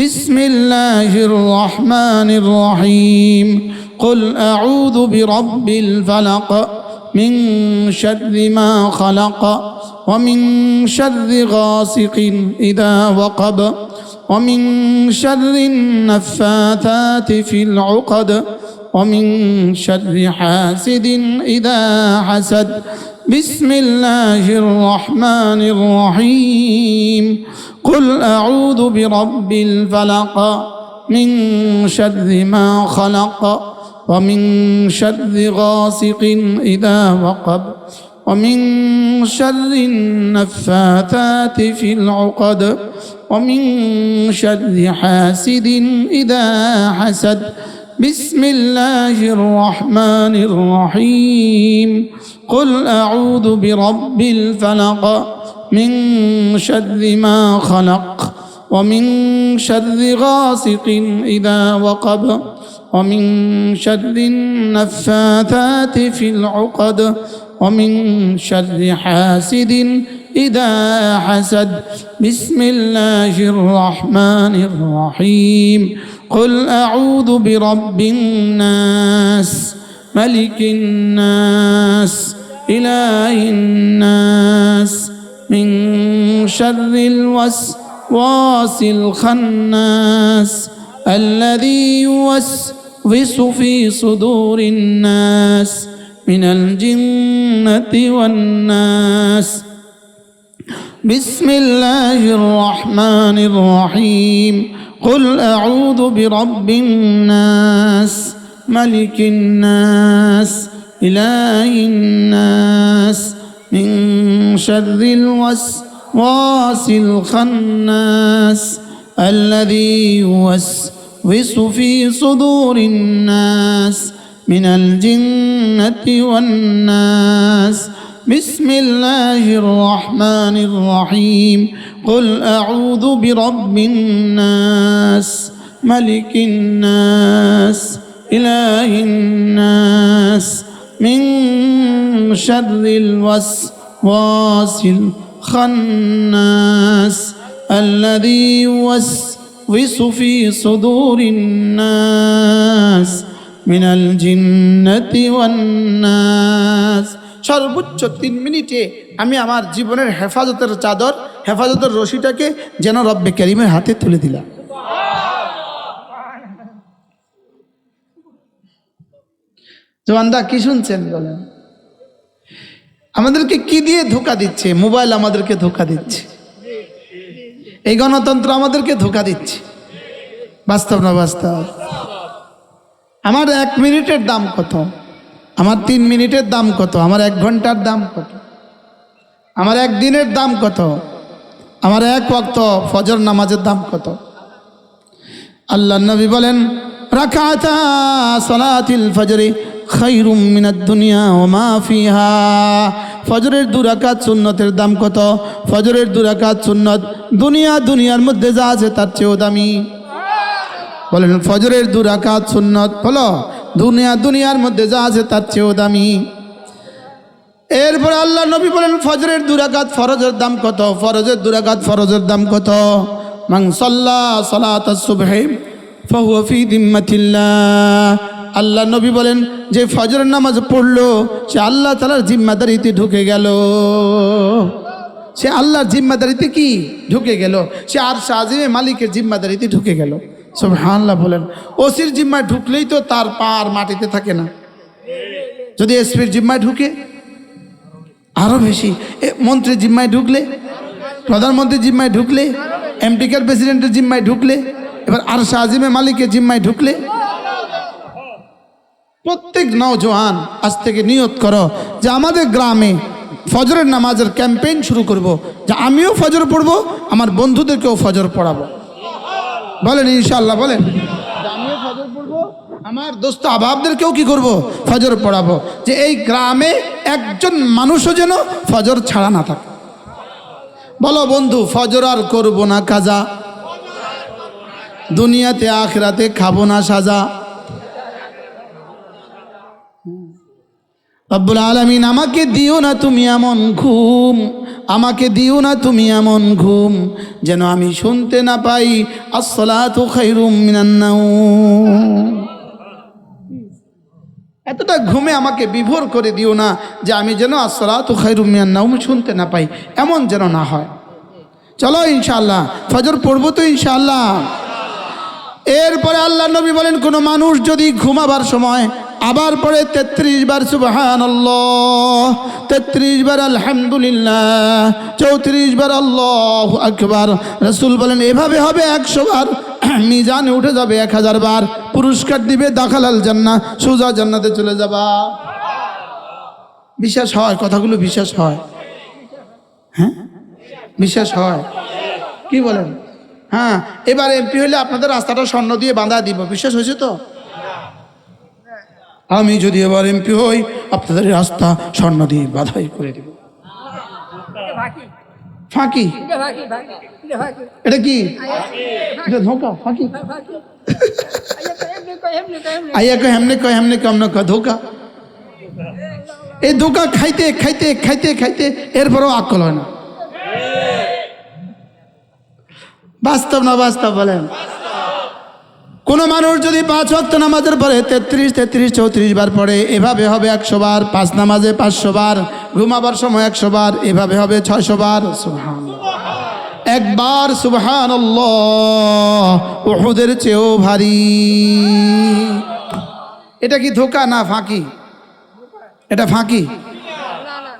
[SPEAKER 1] بسم الله الرحمن الرحيم قل أعوذ برب الفلق من شر ما خلق ومن شر غاسق إذا وقب ومن شر النفاثات في العقد ومن شر حاسد إذا حسد بسم الله الرحمن الرحيم قل أعوذ برب الفلق من شر ما خلق ومن شر غاسق إذا وقب ومن شر النفاثات في العقد ومن شر حاسد إذا حسد بسم الله الرحمن الرحيم قل أعوذ برب الفلق من شر ما خلق ومن شر غاسق إذا وقب ومن شر النفاثات في العقد ومن شر حاسد إذا حسد بسم الله الرحمن الرحيم قل أعوذ برب الناس ملك الناس إله الناس من شر الوسواس الخناس الذي يوسوس في صدور الناس من الجنة والناس بسم الله الرحمن الرحيم قل أعوذ برب الناس ملك الناس إله الناس من شر الوسواس الخناس الذي يوسوس في صدور الناس من الجنة والناس بسم الله الرحمن الرحيم قل أعوذ برب الناس ملك الناس إله الناس من شر الوسواس الخناس الذي يوسوس في صدور الناس من الجنة والناس সর্বোচ্চ 3 মিনিটে আমি আমার জীবনের হেফাজতের চাদর হেফাজতের রশিটাকে যেন রব্বে কারীমের হাতে তুলে দিলাম। জওয়ানদা কি শুনছেন বলেন? আমাদেরকে কি দিয়ে ধোঁকা দিচ্ছে? মোবাইল আমাদেরকে ধোঁকা দিচ্ছে, এই গণতন্ত্র আমাদেরকে ধোঁকা দিচ্ছে। বাস্তব না বাস্তব? আমার 1 মিনিটের দাম কত? আমার 3 মিনিটের দাম কত? আমার 1 ঘন্টার দাম কত? আমার 1 দিনের দাম কত? আমার 1 ওয়াক্ত ফজর নামাজের দাম কত? আল্লাহর নবী বলেন রাকাতা সালাতিল ফজরি খায়রুম মিনাদ দুনিয়া ওয়া মা ফিহা। ফজরের 2 রাকাত সুন্নতের দাম কত? ফজরের 2 রাকাত সুন্নত দুনিয়ার মধ্যে যা আছে তার চেয়েও দামি। বলেন ফজরের 2 রাকাত সুন্নত হলো দুনিয়ার মধ্যে যা আছে তার চেয়েও দামি। এরপরে আল্লাহ নবী বলেন ফজরের 2 রাকাত ফরজের দাম কত? ফরজের 2 রাকাত ফরজের দাম কত? মান সাল্লা সালাতাস সুবহি ফাহুয়া ফি দিম্মাতিল্লাহ। আল্লাহ নবী বলেন যে ফজরের নামাজ পড়লো সে আল্লাহ তাআলার জিম্মাদারিতে ঢুকে গেল। সে আল্লাহর জিম্মাদারিতে কি ঢুকে গেল? সে আরশ আজিমে মালিকের জিম্মাদারিতে ঢুকে গেল। সুবহানাল্লাহ বলেন। ওসির জিম্মায় ঢুকলেই তো তার পা আর মাটিতে থাকে না, যদি এসপির জিম্মায় ঢুকে আরো বেশি, মন্ত্রীর জিম্মায় ঢুকলে, প্রধানমন্ত্রীর জিম্মায় ঢুকলে, আমেরিকার প্রেসিডেন্টের জিম্মায় ঢুকলে, এবার আরশ আজিমে মালিকের জিম্মায় ঢুকলে। প্রত্যেক নওজোয়ান আজ থেকে নিয়ত করো যে আমাদের গ্রামে ফজরের নামাজের ক্যাম্পেইন শুরু করব, যে আমিও ফজর পড়বো, আমার বন্ধুদেরকেও ফজর পড়াবো। বলেন ইনশাআল্লাহ, বলেন আমিও ফজর পড়বো, আমার দোস্ত আহবাবদেরকেও কি করব? ফজর পড়াবো, যে এই গ্রামে একজন মানুষও যেন ফজর ছাড়া না থাকে। বলো বন্ধু, ফজর আর করবো না কাজা, দুনিয়াতে আখিরাতে খাবো না সাজা। রব্বুল আলামিন আমাকে দিও না তুমি এমন ঘুম, আমাকে দিও না তুমি এমন ঘুম যেন আমি শুনতে না পাই আসসালাতু খায়রুম মিনান নাওম। এতটা ঘুমে আমাকে বিভোর করে দিও না যে আমি যেন আসসালাতু খায়রুম মিনান নাওম শুনতে না পাই, এমন যেন না হয়। চলো ইনশাআল্লাহ ফজর পড়বো তো ইনশাআল্লাহ। এরপরে আল্লাহ নবী বলেন কোন মানুষ যদি ঘুমাবার সময় আবার পড়ে 33 বার সুবহানাল্লাহ, 33 বার আলহামদুলিল্লাহ, 34 বার আল্লাহু আকবার, রাসূল বলেন এভাবে হবে 100 বার, মিজানে উঠে যাবে 1000 বার, পুরস্কার দিবে দাখালাল জান্নাহ, সোজা জান্নাতে চলে যাবা। বিশ্বাস হয়? কথাগুলো বিশ্বাস হয়? হ্যাঁ বিশ্বাস হয়? কি বলেন? হ্যাঁ, এবার এমপি হলে আপনাদের রাস্তাটা স্বর্ণ দিয়ে বাঁধা দিব, বিশ্বাস হয়েছে তো? আমি যদি এবার এমপি হই আপনাদের রাস্তা স্বর্ণ দিয়ে বাঁধাই করে দিব। ফাঁকি? এটা কি? এটা ধোঁকা? ফাঁকি? আইয়া কয় হেমনে কয় হেমনে কেমন কয় ধোঁকা। এই ধোঁকা খাইতে খাইতে খাইতে খাইতে এরপরও আকল হয় না। বাস্তব না বাস্তব বলেন? কোনো মানুষ যদি 5 ওয়াক্ত নামাজের পরে 33, 34 বার পড়ে, এভাবে হবে 100 বার। 5 নামাজে 500 বার, ঘুমাবার সময় 100 বার, এভাবে হবে 600 বার। সুবহানাল্লাহ। একবার সুবহানাল্লাহ উহুদের চেয়েও ভারী। এটা কি ধোঁকা না ফাঁকি? এটা ফাঁকি?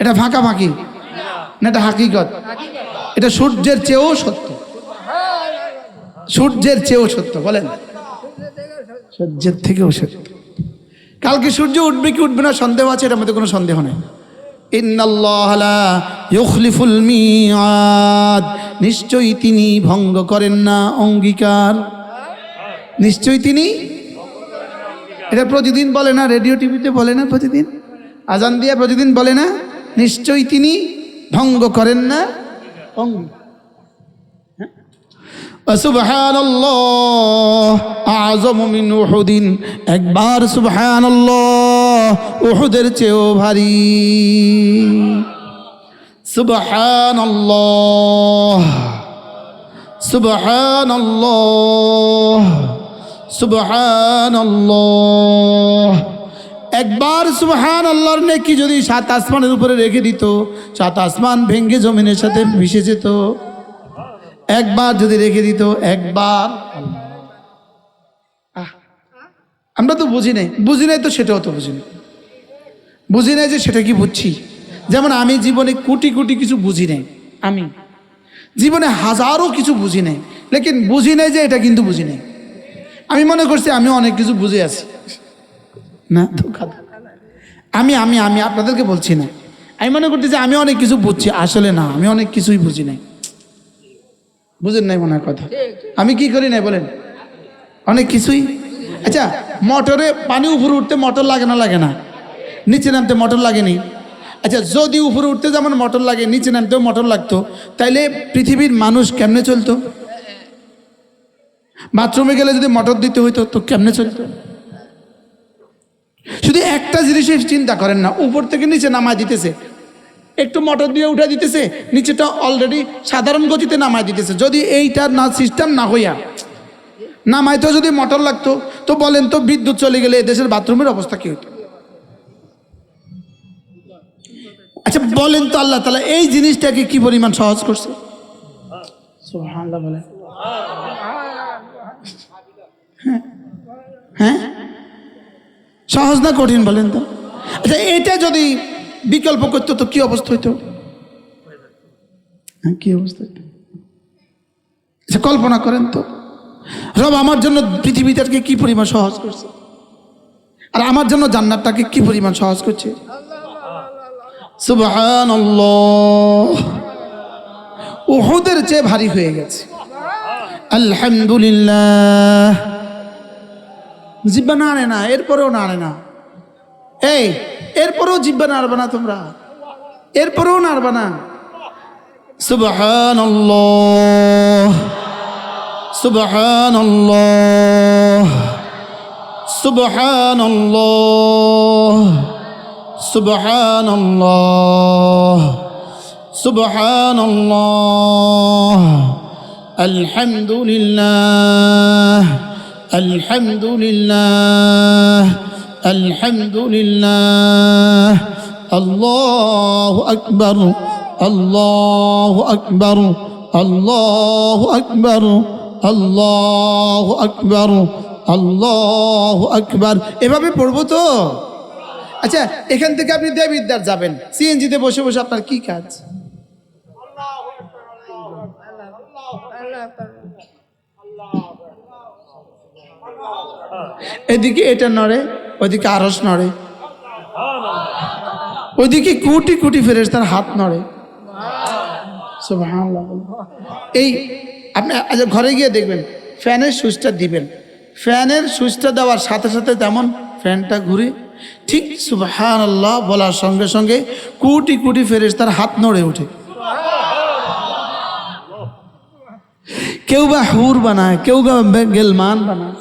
[SPEAKER 1] এটা ফাঁকা ফাঁকি না এটা হাকিকত? এটা সূর্যের চেয়েও সত্য, সূর্যের চেয়েও সত্য। বলেন, সূর্যের থেকেও সত্য। কালকে সূর্য উঠবে কি উঠবে না সন্দেহ আছে, এটার মধ্যে কোনো সন্দেহ নেই। ইন্নাল্লাহা লা ইউখলিফুল মিআদ, নিশ্চয়ই তিনি ভঙ্গ করেন না অঙ্গীকার। নিশ্চয়ই তিনি, এটা প্রতিদিন বলে না, রেডিও টিভিতে বলে না, প্রতিদিন আজান দিয়ে প্রতিদিন বলে না, নিশ্চয়ই তিনি ভঙ্গ করেন না অঙ্গীকার। সুবহানাল্লাহ আযমু মিন উহুদিন, একবার সুবহানাল্লাহ উহুদের চেয়েও ভারী। সুবহানাল্লাহ সুবহানাল্লাহ সুবহানাল্লাহ। একবার সুবহানাল্লাহর নেকি যদি 7 আসমানের উপরে রেখে দিত, 7 আসমান ভেঙে জমিনের সাথে মিশে যেত। একবার যদি রেখে দিত, একবার। আমরা তো বুঝি নাই, বুঝি নাই তো সেটাও তো বুঝি নাই, বুঝি নাই যে সেটা কি বুঝছি। যেমন আমি জীবনে কোটি কোটি কিছু বুঝি নাই, আমি জীবনে হাজারো কিছু বুঝি নাই, লেকিন বুঝি নাই যে এটা কিন্তু বুঝি নাই। আমি মনে করছি আমি অনেক কিছু বুঝে আছি। না, আমি আমি আমি আপনাদেরকে বলছি না, আমি মনে করছি যে আমি অনেক কিছু বুঝছি, আসলে না, আমি অনেক কিছুই বুঝি নাই। বুঝেন নাই মনে হয় কথা? আমি কি করি নাই বলেন? অনেক কিছুই। আচ্ছা, মোটরে পানি উপরে উঠতে মোটর লাগে না লাগে না? নিচে নামতে মোটর লাগেনি? আচ্ছা, যদি উপরে উঠতে যেমন মোটর লাগে, নিচে নামতেও মোটর লাগতো, তাইলে পৃথিবীর মানুষ কেমনে চলতো? বাথরুমে গেলে যদি মোটর দিতে হইতো তো কেমনে চলতো? শুধু একটা জিনিসের চিন্তা করেন না, উপর থেকে নিচে নামায় দিতেছে, একটু মোটর দিয়ে উঠে দিতেছে, নিচেটা অলরেডি সাধারণ গতিতে নামায় দিতেছে। যদি এইটার না সিস্টেম না হইয়া নামাইতো যদি মোটর লাগতো, তো বলেন তো বিদ্যুৎ চলে গেলে দেশের বাথরুমের অবস্থা কি হতো? আচ্ছা বলেন তো, আল্লাহ তাআলা এই জিনিসটাকে কি পরিমাণ সহজ করছে? সুবহানাল্লাহ বলেন। হ্যাঁ, সহজ না কঠিন বলেন তো? আচ্ছা, এটা যদি বিকল্প করতো তো কি অবস্থা হইতো? কি অবস্থা হইতো? আচ্ছা কল্পনা করেন তো, রব আমার জন্য পৃথিবীটাকে কি পরিমাণ সহজ করছে, আর আমার জন্য জান্নাতটাকে কি পরিমাণ সহজ করছে। সুবহানাল্লাহ, উহুদের চেয়ে ভারী হয়ে গেছে। আলহামদুলিল্লাহ। জিব্বা নাড়ে না, এরপরেও নাড়ে না। এই এরপরেও জিব্বা নাড়বে না তোমরা, এরপরেও নাড়বে না। সুবহানাল্লাহ সুবহানাল্লাহ সুবহানাল্লাহ সুবহানাল্লাহ সুবহানাল্লাহ। আলহামদুলিল্লাহ আলহামদুলিল্লাহ আলহামদুলিল্লাহ। আল্লাহু আকবার আল্লাহু আকবার আল্লাহু আকবার আল্লাহু আকবার আল্লাহু আকবার। এভাবে পড়বো তো? আচ্ছা, এখান থেকে আপনি দেবিদ্বার যাবেন, সিএনজিতে বসে বসে আপনার কি কাজ? এদিকে এটা নড়ে, ওইদিকে আরশ নড়ে, ওইদিকে কোটি কোটি ফেরেশতার হাত নড়ে। সুবহানাল্লাহ। এই আপনি আচ্ছা ঘরে গিয়ে দেখবেন, ফ্যানের সুইচটা দিবেন, ফ্যানের সুইচটা দেওয়ার সাথে সাথে তেমন ফ্যানটা ঘুরে, ঠিক সুবহানাল্লাহ বলার সঙ্গে সঙ্গে কোটি কোটি ফেরেশতার হাত নড়ে ওঠে। কেউ বা হুর বানায়, কেউ বা গেলমান বানায়,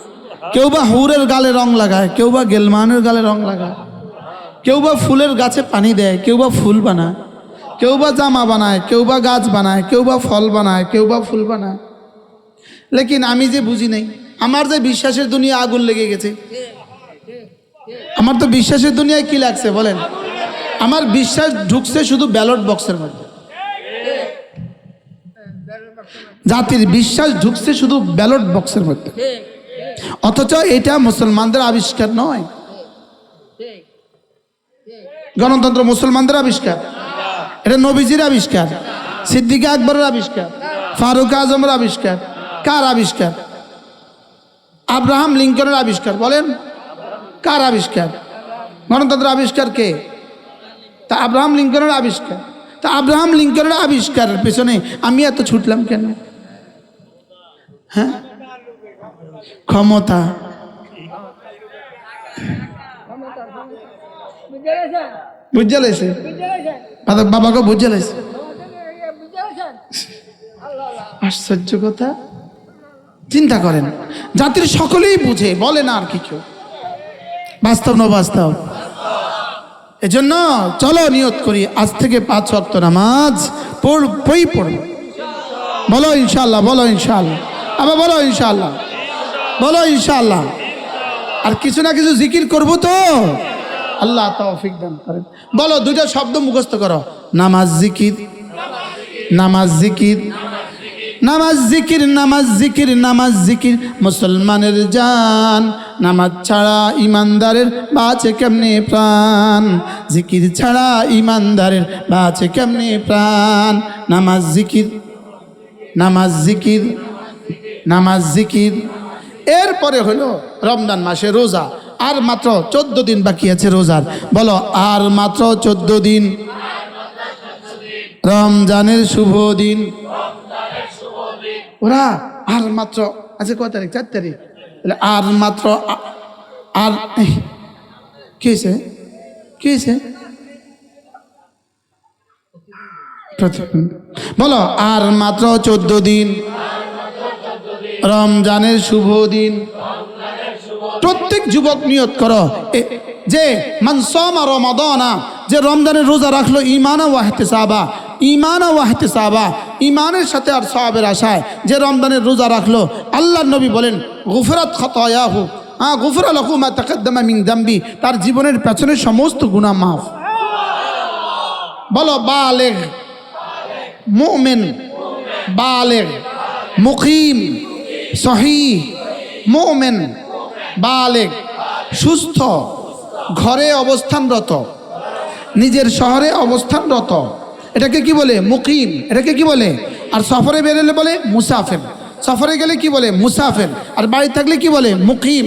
[SPEAKER 1] কেউ বা হুরের গালে রং লাগায়, কেউ বা গেলমানের গালে রং লাগায়, কেউ বা ফুলের গাছে পানি দেয়, কেউ বা ফুল বানায়, কেউ বা জামা বানায়, কেউ বা গাছ বানায়, কেউ বা ফল বানায়, কেউ বা ফুল বানায়। লেকিন আমি যে বুঝি নাই, আমার যে বিশ্বাসের দুনিয়া আগুন লেগে গেছে। আমার তো বিশ্বাসের দুনিয়ায় কি লাগছে বলেন? আমার বিশ্বাস ঢুকছে শুধু ব্যালট বক্সের মধ্যে। জাতির বিশ্বাস ঢুকছে শুধু ব্যালট বক্সের মধ্যে, অথচ এটা মুসলমানদের আবিষ্কার নয়। গণতন্ত্র মুসলমানদের আবিষ্কার, এটা নবীজির আবিষ্কার, সিদ্দিক আকবরের আবিষ্কার, ফারুক আজমের আবিষ্কার। কার আবিষ্কার? আব্রাহাম লিঙ্কনের আবিষ্কার। বলেন কার আবিষ্কার? গণতন্ত্র আবিষ্কার কে? তা আব্রাহাম লিঙ্কনের আবিষ্কার। তা আব্রাহাম লিঙ্কনের আবিষ্কারের পেছনে আমি এত ছুটলাম কেন? হ্যাঁ, ক্ষমতা। বুঝে লাইছে বাবাকে, বুঝে লাইছে। আশ্চর্য কথা, চিন্তা করেন, জাতির সকলেই বুঝে, বলে না আর কি কেউ। বাস্তব না বাস্তব? এজন্য চলো নিয়ত করি আজ থেকে 5 ওয়াক্ত নামাজ পড়ব। বলো ইনশাআল্লাহ, বলো ইনশাআল্লাহ, আবার বলো ইনশাআল্লাহ, বলো ইনশাআল্লাহ। আর কিছু না কিছু জিকির করবো তো, আল্লাহ তৌফিক দান করেন। বলো, 2টা শব্দ মুখস্থ করো, নামাজ জিকির, নামাজ জিকির, নামাজ জিকির, নামাজ জিকির, নামাজ জিকির মুসলমানের জান। নামাজ ছাড়া ইমানদারের বাঁচে কেমনে প্রাণ, জিকির ছাড়া ইমানদারের বাঁচে কেমনে প্রাণ। নামাজ জিকির, নামাজ জিকির, নামাজ জিকির। এরপরে হলো রমজান মাসে রোজা। আর মাত্র 14 দিন বাকি আছে রোজার। বলো, আর মাত্র 14 দিন রমজানের শুভ দিন। ওরা আর মাত্র, আচ্ছা কত তারিখ? 4 তারিখ। আর মাত্র, আর কি হয়েছে? কি হয়েছে? বলো, আর মাত্র 14 দিন রমজানের শুভ দিন। প্রত্যেক যুবক নিয়ত করো যে মান সামা রমাদানা, যে রমজানের রোজা রাখলো ঈমানা ওয়া ইহতিসাবা, ঈমানা ওয়া ইহতিসাবা, ঈমানের সাথে আর সওয়াবের আশায় যে রমজানের রোজা রাখলো, আল্লাহর নবী বলেন গুফরাত খাতায়াহু, গুফরা লাহু মা তাকাদ্দামা মিন যামবি, তার জীবনের পেছনের সমস্ত গুনাহ মাফ। বলো, বালেগ, মুমিন, বালেগ, মুকিম, সহিহ, মুমিন, বালেগ, সুস্থ, ঘরে অবস্থানরত, নিজের শহরে অবস্থানরত, এটাকে কি বলে? মুকিম। এটাকে কি বলে? আর সফরে বেরোলে বলে মুসাফির। সফরে গেলে কি বলে? মুসাফির। আর বাড়ি থাকলে কি বলে? মুকিম।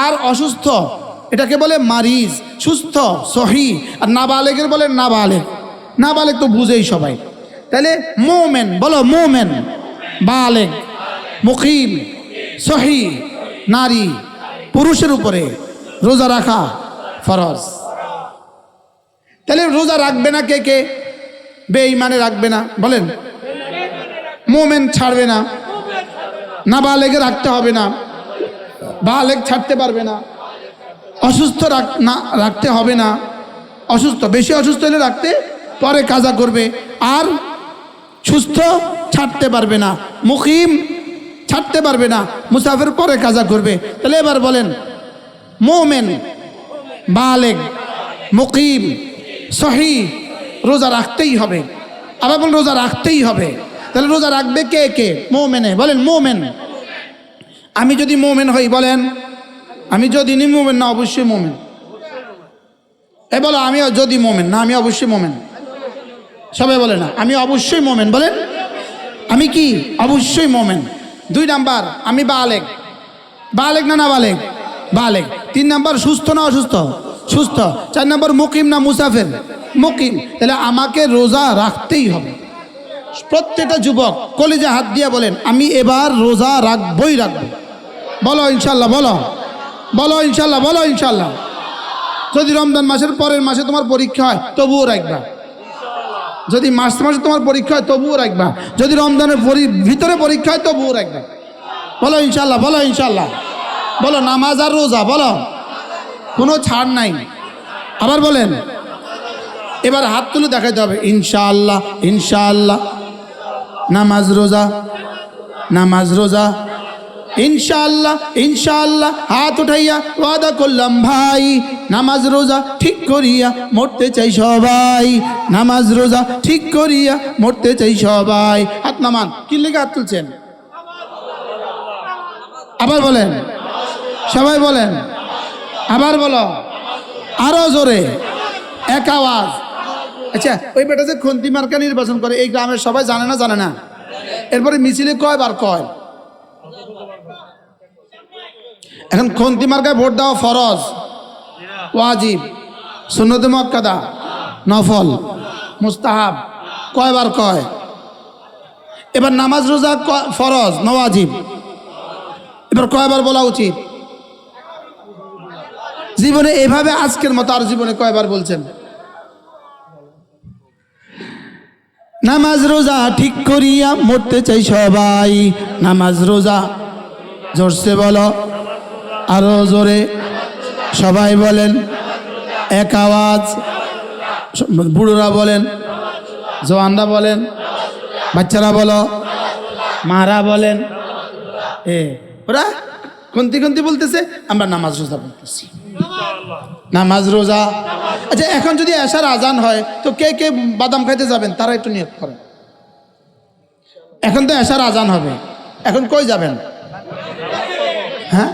[SPEAKER 1] আর অসুস্থ, এটাকে বলে মারিজ। সুস্থ, সহি। আর নাবালেগের বলে নাবালেগ। নাবালেগ তো বুঝেই সবাই। তাহলে মুমিন, বলো মুমিন, বালেগ, মুকিম, সহি, নারী, পুরুষের উপরে রোজা রাখা ফরজ। তাহলে রোজা রাখবে না কে কে? বেঈমানে রাখবে না, বলেন। মুমিন ছাড়বে না, নাবালেগে রাখতে হবে না, বালেগ ছাড়তে পারবে না, অসুস্থ রাখতে হবে না, অসুস্থ, বেশি অসুস্থ হলে রাখতে পরে কাজা করবে, আর সুস্থ ছাড়তে পারবে না, মুকিম ছাড়তে পারবে না, মুসাফির পরে কাজা করবে। তাহলে এবার বলেন, মুমিন, বালেগ, মুকিম, সহি, রোজা রাখতেই হবে। আবার বলেন রোজা রাখতেই হবে। তাহলে রোজা রাখবে কে কে? মুমিনে, বলেন মুমিন। আমি যদি মুমিন হই, বলেন আমি যদি নি মুমিন না, অবশ্যই মুমিন। এ বলো, আমি যদি মুমিন না, আমি অবশ্যই মুমিন। সবাই বলে না, আমি অবশ্যই মুমিন। বলেন আমি কি? অবশ্যই মুমিন। 2 নাম্বার, আমি বালেগ। বালেগ না নাবালেগ? বালেগ। 3 নাম্বার, সুস্থ না অসুস্থ? সুস্থ। 4 নাম্বার, মুকিম না মুসাফির? মুকিম। তাহলে আমাকে রোজা রাখতেই হবে। প্রত্যেকটা যুবক কলিজা হাত দিয়ে বলেন, আমি এবার রোজা রাখবই রাখবো। বলো ইনশাল্লাহ, বলো, বলো ইনশাল্লাহ, বলো ইনশাল্লাহ। যদি রমজান মাসের পরের মাসে তোমার পরীক্ষা হয়, তবুও রাখবা। যদি মার্চ মাসে তোমার পরীক্ষা হয়, তবুও রাখবা। যদি রমজানের ভিতরে পরীক্ষা হয়, তবুও রাখবা। বলো ইনশাল্লাহ, বলো ইনশাল্লাহ, বলো। নামাজ আর রোজা, বলো, কোনো ছাড় নাই। আবার বলেন, এবার হাত তুলে দেখাইতে হবে, ইনশাআল্লাহ, ইনশাআল্লাহ। নামাজ রোজা, নামাজ রোজা, ইনশাআল্লাহ ইনশাআল্লাহ হাত উঠাইয়া ওয়াদা করলাম ভাই, নামাজ রোজা ঠিক করিয়া মরতে চাই সবাই, নামাজ রোজা ঠিক করিয়া মরতে চাই সবাই। হাত নামান, কি লেগে হাত তুলছেন? আবার বলেন, সবাই বলেন, আবার বলো, আরো জোরে, এক আওয়াজ। আচ্ছা, ওই বেটা যে খন্তি মার্কা নির্বাচন করে এই গ্রামের সবাই জানে না? জানে না? এরপরে মিছিলে কয়বার কয়? এখন খন্তি মার্কায় ভোট দেওয়া ফরজ, ওয়াজিব, সুন্নতে মুআক্কাদা, নফল, মুস্তাহাব, কয়বার কয়? এবার নামাজ রোজা ফরজ না ওয়াজিব? এবার কয়বার বলা উচিত? জীবনে এভাবে আজকের মতো আর জীবনে কয়বার বলছেন? নামাজ রোজা ঠিক করিয়া মরতে চাই সবাই, নামাজ রোজা, জোরসে বলো, আরো জোরে, সবাই বলেন, এক আওয়াজ। বুড়োরা বলেন, জওয়ানরা বলেন, বাচ্চারা বলো, মারা বলেন। ওরা খুন্তি খুন্তি বলতেছে, আমরা নামাজ রোজা বলতেছি, নামাজ রোজা। আচ্ছা, এখন যদি এশার আজান হয় তো কে কে বাদাম খাইতে যাবেন তারা একটু নিয়ত করেন। এখন তো এশার আজান হবে, এখন কই যাবেন? হ্যাঁ,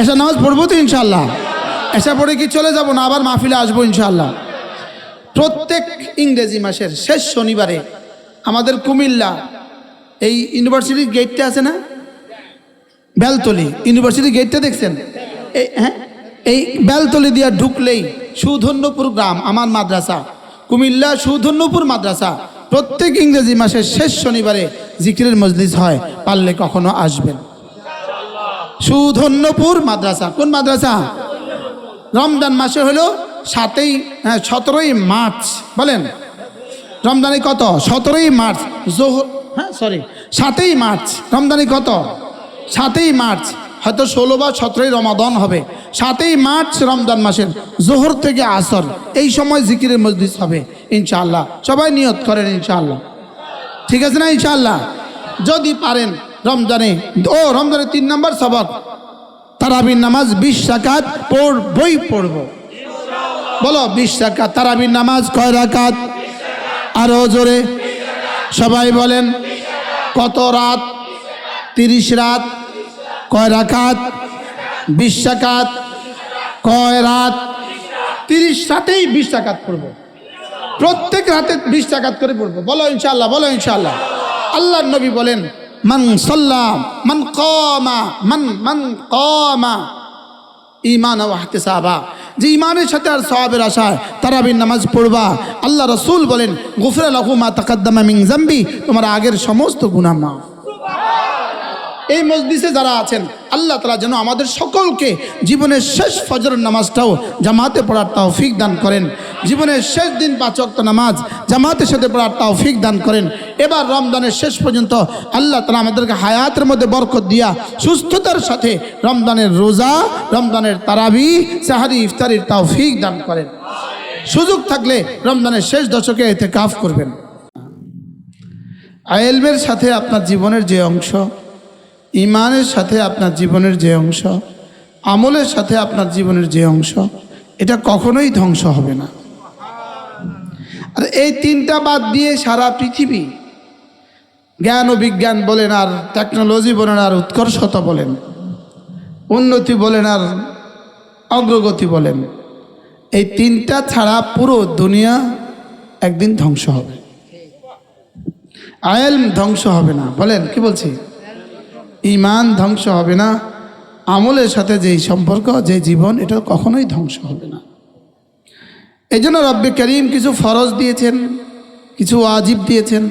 [SPEAKER 1] এশার নামাজ পড়বো তো ইনশাল্লাহ। এশা পড়ে কি চলে যাব না আবার মাহফিলে আসবো ইনশাল্লাহ। প্রত্যেক ইংরেজি মাসের শেষ শনিবারে আমাদের কুমিল্লা এই ইউনিভার্সিটির গেটটা আছে না, বেলতলি ইউনিভার্সিটির গেটটা দেখছেন? হ্যাঁ, এই বেলতলি দিয়া ঢুকলেই সুধন্যপুর গ্রাম, আমার মাদ্রাসা কুমিল্লা সুধন্যপুর মাদ্রাসা। প্রত্যেক ইংরেজি মাসের শেষ শনিবারে জিকিরের মজলিস হয়, পারলে কখনো আসবেন। সুধন্যপুর মাদ্রাসা, কোন মাদ্রাসা? রমজান মাসে হলো 17ই মার্চ, বলেন রমজানে কত? 17ই মার্চ জোহর, হ্যাঁ সরি 7ই মার্চ। রমজানে কত? 7ই মার্চ, হয়তো 16 বা 17ই রমাদান হবে। 7ই মার্চ রমজান মাসের জোহর থেকে আসর এই সময় জিকিরের মজলিস হবে ইনশাআল্লাহ। সবাই নিয়ত করেন ইনশাআল্লাহ, ঠিক আছে না? ইনশাআল্লাহ যদি পারেন রমজানে, রমজানে 3 নম্বর সবক তারাবির নামাজ 20 রাকাত পড়বই পড়ব। বলো 20 রাকাত। তারাবির নামাজ কয় রাকাত? আরো জোরে, সবাই বলেন। কত রাত? 30 রাত। কয় রাকাত? 20 রাকাত। কয় রাত? 30 রাতেই 20 রাকাত পড়ব। প্রত্যেক রাতে 20 রাকাত করে পড়ব। বলো ইনশাআল্লাহ, বলো ইনশাআল্লাহ। আল্লাহর নবী বলেন, মান সাল্লাম মান কামা ঈমান ওয়া ইহতিসাবা, যে ঈমানের সাথে আর সওয়াবের আশায় তারাবির নামাজ পড়বা, আল্লাহ রাসূল বলেন গুফিরা লাহু মা তাকাদ্দামা মিন যামবি, তোমার আগের সমস্ত গুনাহ মাফ। এই মজলিসে যারা আছেন আল্লাহ তাআলা যেন আমাদের সকলকে জীবনের শেষ ফজরের নামাজটাও জামাতে পড়ার তৌফিক দান করেন, জীবনের শেষ দিন 5 ওয়াক্ত নামাজ জামাতের সাথে পড়ার তৌফিক দান করেন। এবার রমজানের শেষ পর্যন্ত আল্লাহ তাআলা আমাদেরকে হায়াতের মধ্যে বরকত দিয়া সুস্থতার সাথে রমজানের রোজা, রমজানের তারাবি, সাহারি, ইফতারির তৌফিক দান করেন। সুযোগ থাকলে রমজানের শেষ দশকে ইতিকাফ করবেন। ইলমের সাথে আপনার জীবনের যে অংশ, ঈমানের সাথে আপনার জীবনের যে অংশ, আমলের সাথে আপনার জীবনের যে অংশ, এটা কখনোই ধ্বংস হবে না। আর এই 3টা বাদ দিয়ে সারা পৃথিবী জ্ঞান ও বিজ্ঞান বলেন, আর টেকনোলজি বলেন, আর উৎকর্ষতা বলেন, উন্নতি বলেন, আর অগ্রগতি বলেন, এই 3টা ছাড়া পুরো দুনিয়া একদিন ধ্বংস হবে। ইলম ধ্বংস হবে না, বলেন কি বলছি? ঈমান ধ্বংস হবে না, আমলের সাথে যেই সম্পর্ক, যে জীবন, এটা কখনোই ধ্বংস হবে না। এই জন্য রব্বে করিম কিছু ফরজ দিয়েছেন, কিছু ওয়াজিব দিয়েছেন,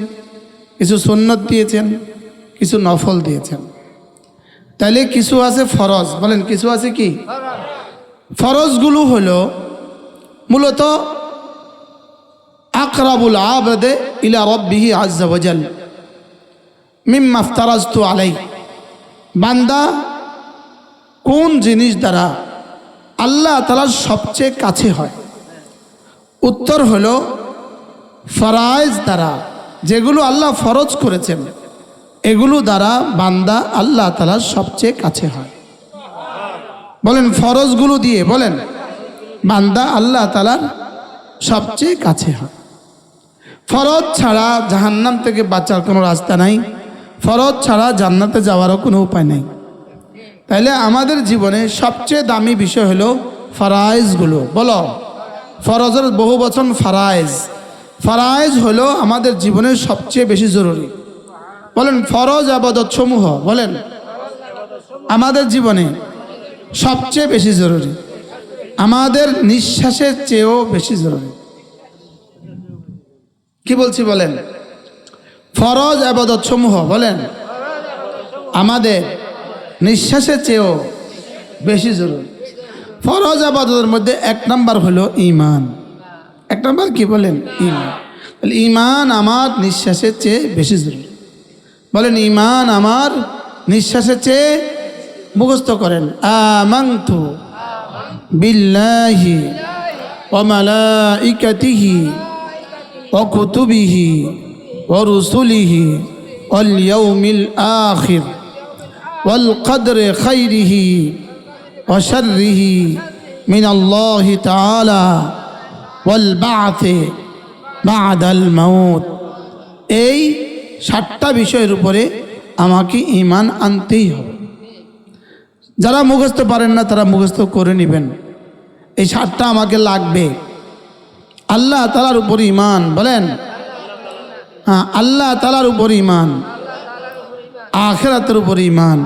[SPEAKER 1] কিছু সুন্নত দিয়েছেন, কিছু নফল দিয়েছেন। তাইলে কিছু আছে ফরজ, বলেন কিছু আছে কি? ফরজগুলো হলো মূলত আকরাবুল আবদে ইলা রব্বিহি আজ্জা ওয়াজাল মিম্মা ইফতারাজতু আলাইহি, বান্দা কোন জিনিস দ্বারা আল্লাহ তাআলার সবচেয়ে কাছে হয়? উত্তর হলো ফরাইজ দ্বারা, যেগুলো আল্লাহ ফরজ করেছেন এগুলো দ্বারা বান্দা আল্লাহ তাআলার সবচেয়ে কাছে হয়। বলেন ফরজগুলো দিয়ে বলেন বান্দা আল্লাহ তাআলার সবচেয়ে কাছে হয়। ফরজ ছাড়া জাহান্নাম থেকে বাঁচার কোনো রাস্তা নাই, ফরজ ছাড়া জান্নাতে যাওয়ারও কোনো উপায় নাই। তাইলে আমাদের জীবনে সবচেয়ে দামি বিষয় হলো ফরায়েজগুলো। বলো, ফরজের বহু বচন ফরায়েজ। ফরায়েজ হলো আমাদের জীবনের সবচেয়ে বেশি জরুরি। বলেন ফরজ ইবাদত সমূহ বলেন আমাদের জীবনে সবচেয়ে বেশি জরুরি, আমাদের নিঃশ্বাসের চেয়েও বেশি জরুরি। কি বলছি বলেন? ফরজ ইবাদত সমূহ বলেন আমাদের নিঃশ্বাসের চেয়েও বেশি জরুরি। ফরজ ইবাদতের মধ্যে এক নাম্বার হলো ঈমান। এক নাম্বার কি বলেন? ঈমান। ঈমান আমার নিঃশ্বাসের চেয়ে বেশি জরুরি। বলেন ঈমান আমার নিঃশ্বাসের চেয়ে। মুখস্থ করেন আমানতু বিল্লাহি ওয়া মালাইকাতিহি ওয়া কুতুবিহি ওয়া রুসুলিহি ওয়াল ইয়াউমিল আখির ওয়াল কদরি খাইরিহি ওয়া শাররিহি মিনাল্লাহি তাআলা ওয়াল বা'থি বা'দাল মাউত। এই 7টা বিষয়ের উপরে আমাকে ঈমান আনতেই হবে। যারা মুখস্থ পারেন না তারা মুখস্থ করে নেবেন। এই 7টা আমাকে লাগবে। আল্লাহ তাআলার উপর ঈমান বলেন, হ্যাঁ আল্লাহ তাআলার উপর ঈমান, আখিরাতের উপর ঈমান,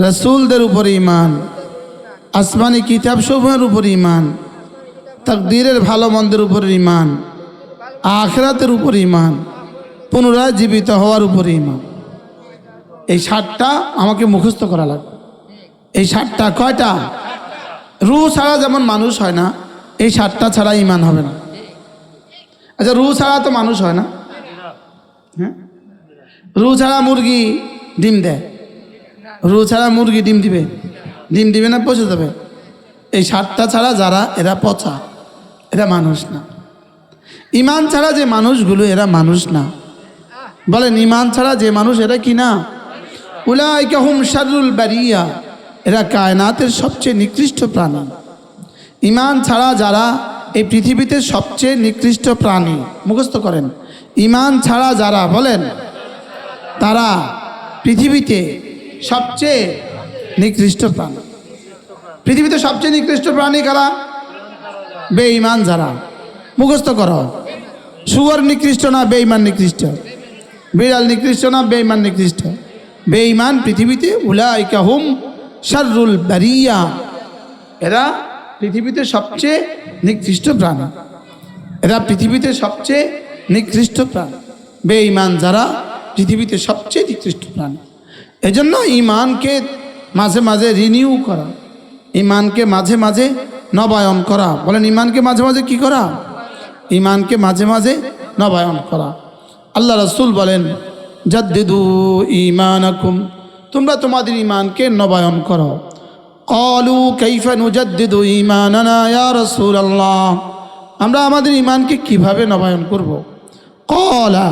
[SPEAKER 1] রাসূলদের উপর ঈমান, আসমানি কিতাব সমূহের উপর ঈমান, তাকদীরের ভালো মন্দের উপর ঈমান, আখিরাতের উপর ঈমান, পুনরায় জীবিত হওয়ার উপর ঈমান। এই 7টা আমাকে মুখস্থ করা লাগবে। এই 7টা কয়টা? রূহ ছাড়া যেমন মানুষ হয় না, এই 7টা ছাড়া ঈমান হবে না। আচ্ছা রূহ ছাড়া তো মানুষ হয় না, হ্যাঁ? রূহ ছাড়া মুরগি ডিম দেয়, রূহ ছাড়া মুরগি ডিম দিবে? ডিম দিবে না, পচে যাবে। এই 7টা ছাড়া যারা, এরা পচা, এরা মানুষ না। ঈমান ছাড়া যে মানুষগুলো এরা মানুষ না। বলেন ঈমান ছাড়া যে মানুষ এরা কি না? উলাইকা হুম শাররুল বারিয়া, এরা কায়নাতের সবচেয়ে নিকৃষ্ট প্রাণী। ঈমান ছাড়া যারা এই পৃথিবীতে সবচেয়ে নিকৃষ্ট প্রাণী। মুখস্থ করেন ঈমান ছাড়া যারা বলেন তারা পৃথিবীতে সবচেয়ে নিকৃষ্ট প্রাণী। পৃথিবীতে সবচেয়ে নিকৃষ্ট প্রাণী কারা? বেঈমান যারা। মুখস্থ করো। শুয়োর নিকৃষ্ট না বেঈমান নিকৃষ্ট? বিড়াল নিকৃষ্ট না বেঈমান নিকৃষ্ট? বেঈমান পৃথিবীতে উলাইকা হুম শাররুল বারিয়া, এরা পৃথিবীতে সবচেয়ে নিকৃষ্ট প্রাণী। এরা পৃথিবীতে সবচেয়ে নিকৃষ্ট প্রাণী। বেঈমান যারা পৃথিবীতে সবচেয়ে নিকৃষ্ট প্রাণী। এজন্য ঈমানকে মাঝে মাঝে রিনিউ করা, ঈমানকে মাঝে মাঝে নবায়ন করা। বলেন ঈমানকে মাঝে মাঝে কি করা? ঈমানকে মাঝে মাঝে নবায়ন করা। আল্লাহ রাসূল বলেন জাদ্দিদু ঈমানাকুম, তোমরা তোমাদের ঈমানকে নবায়ন করো। ক্বালু কাইফা নুজাদ্দিদু ঈমানানা ইয়া রাসূলুল্লাহ, আমরা আমাদের ঈমানকে কিভাবে নবায়ন করব? ক্বালা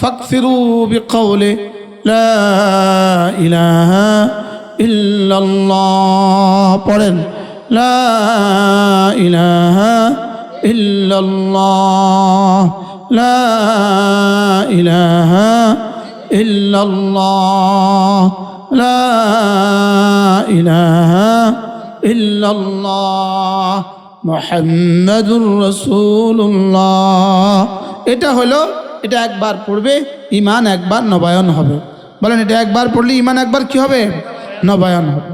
[SPEAKER 1] ফাকসিরু বিকাউলি লা ইলাহা ইল্লাল্লাহ। পড়েন লা ইলাহা ইল্লাল্লাহ, লা ইলাহা ইল্লাল্লাহ, লা ইলাহা ইল্লাল্লাহ মুহাম্মাদুর রাসূলুল্লাহ। এটা হলো, এটা একবার পড়বে ঈমান একবার নবায়ন হবে। বলেন এটা একবার পড়লে ঈমান একবার কি হবে? নবায়ন হবে।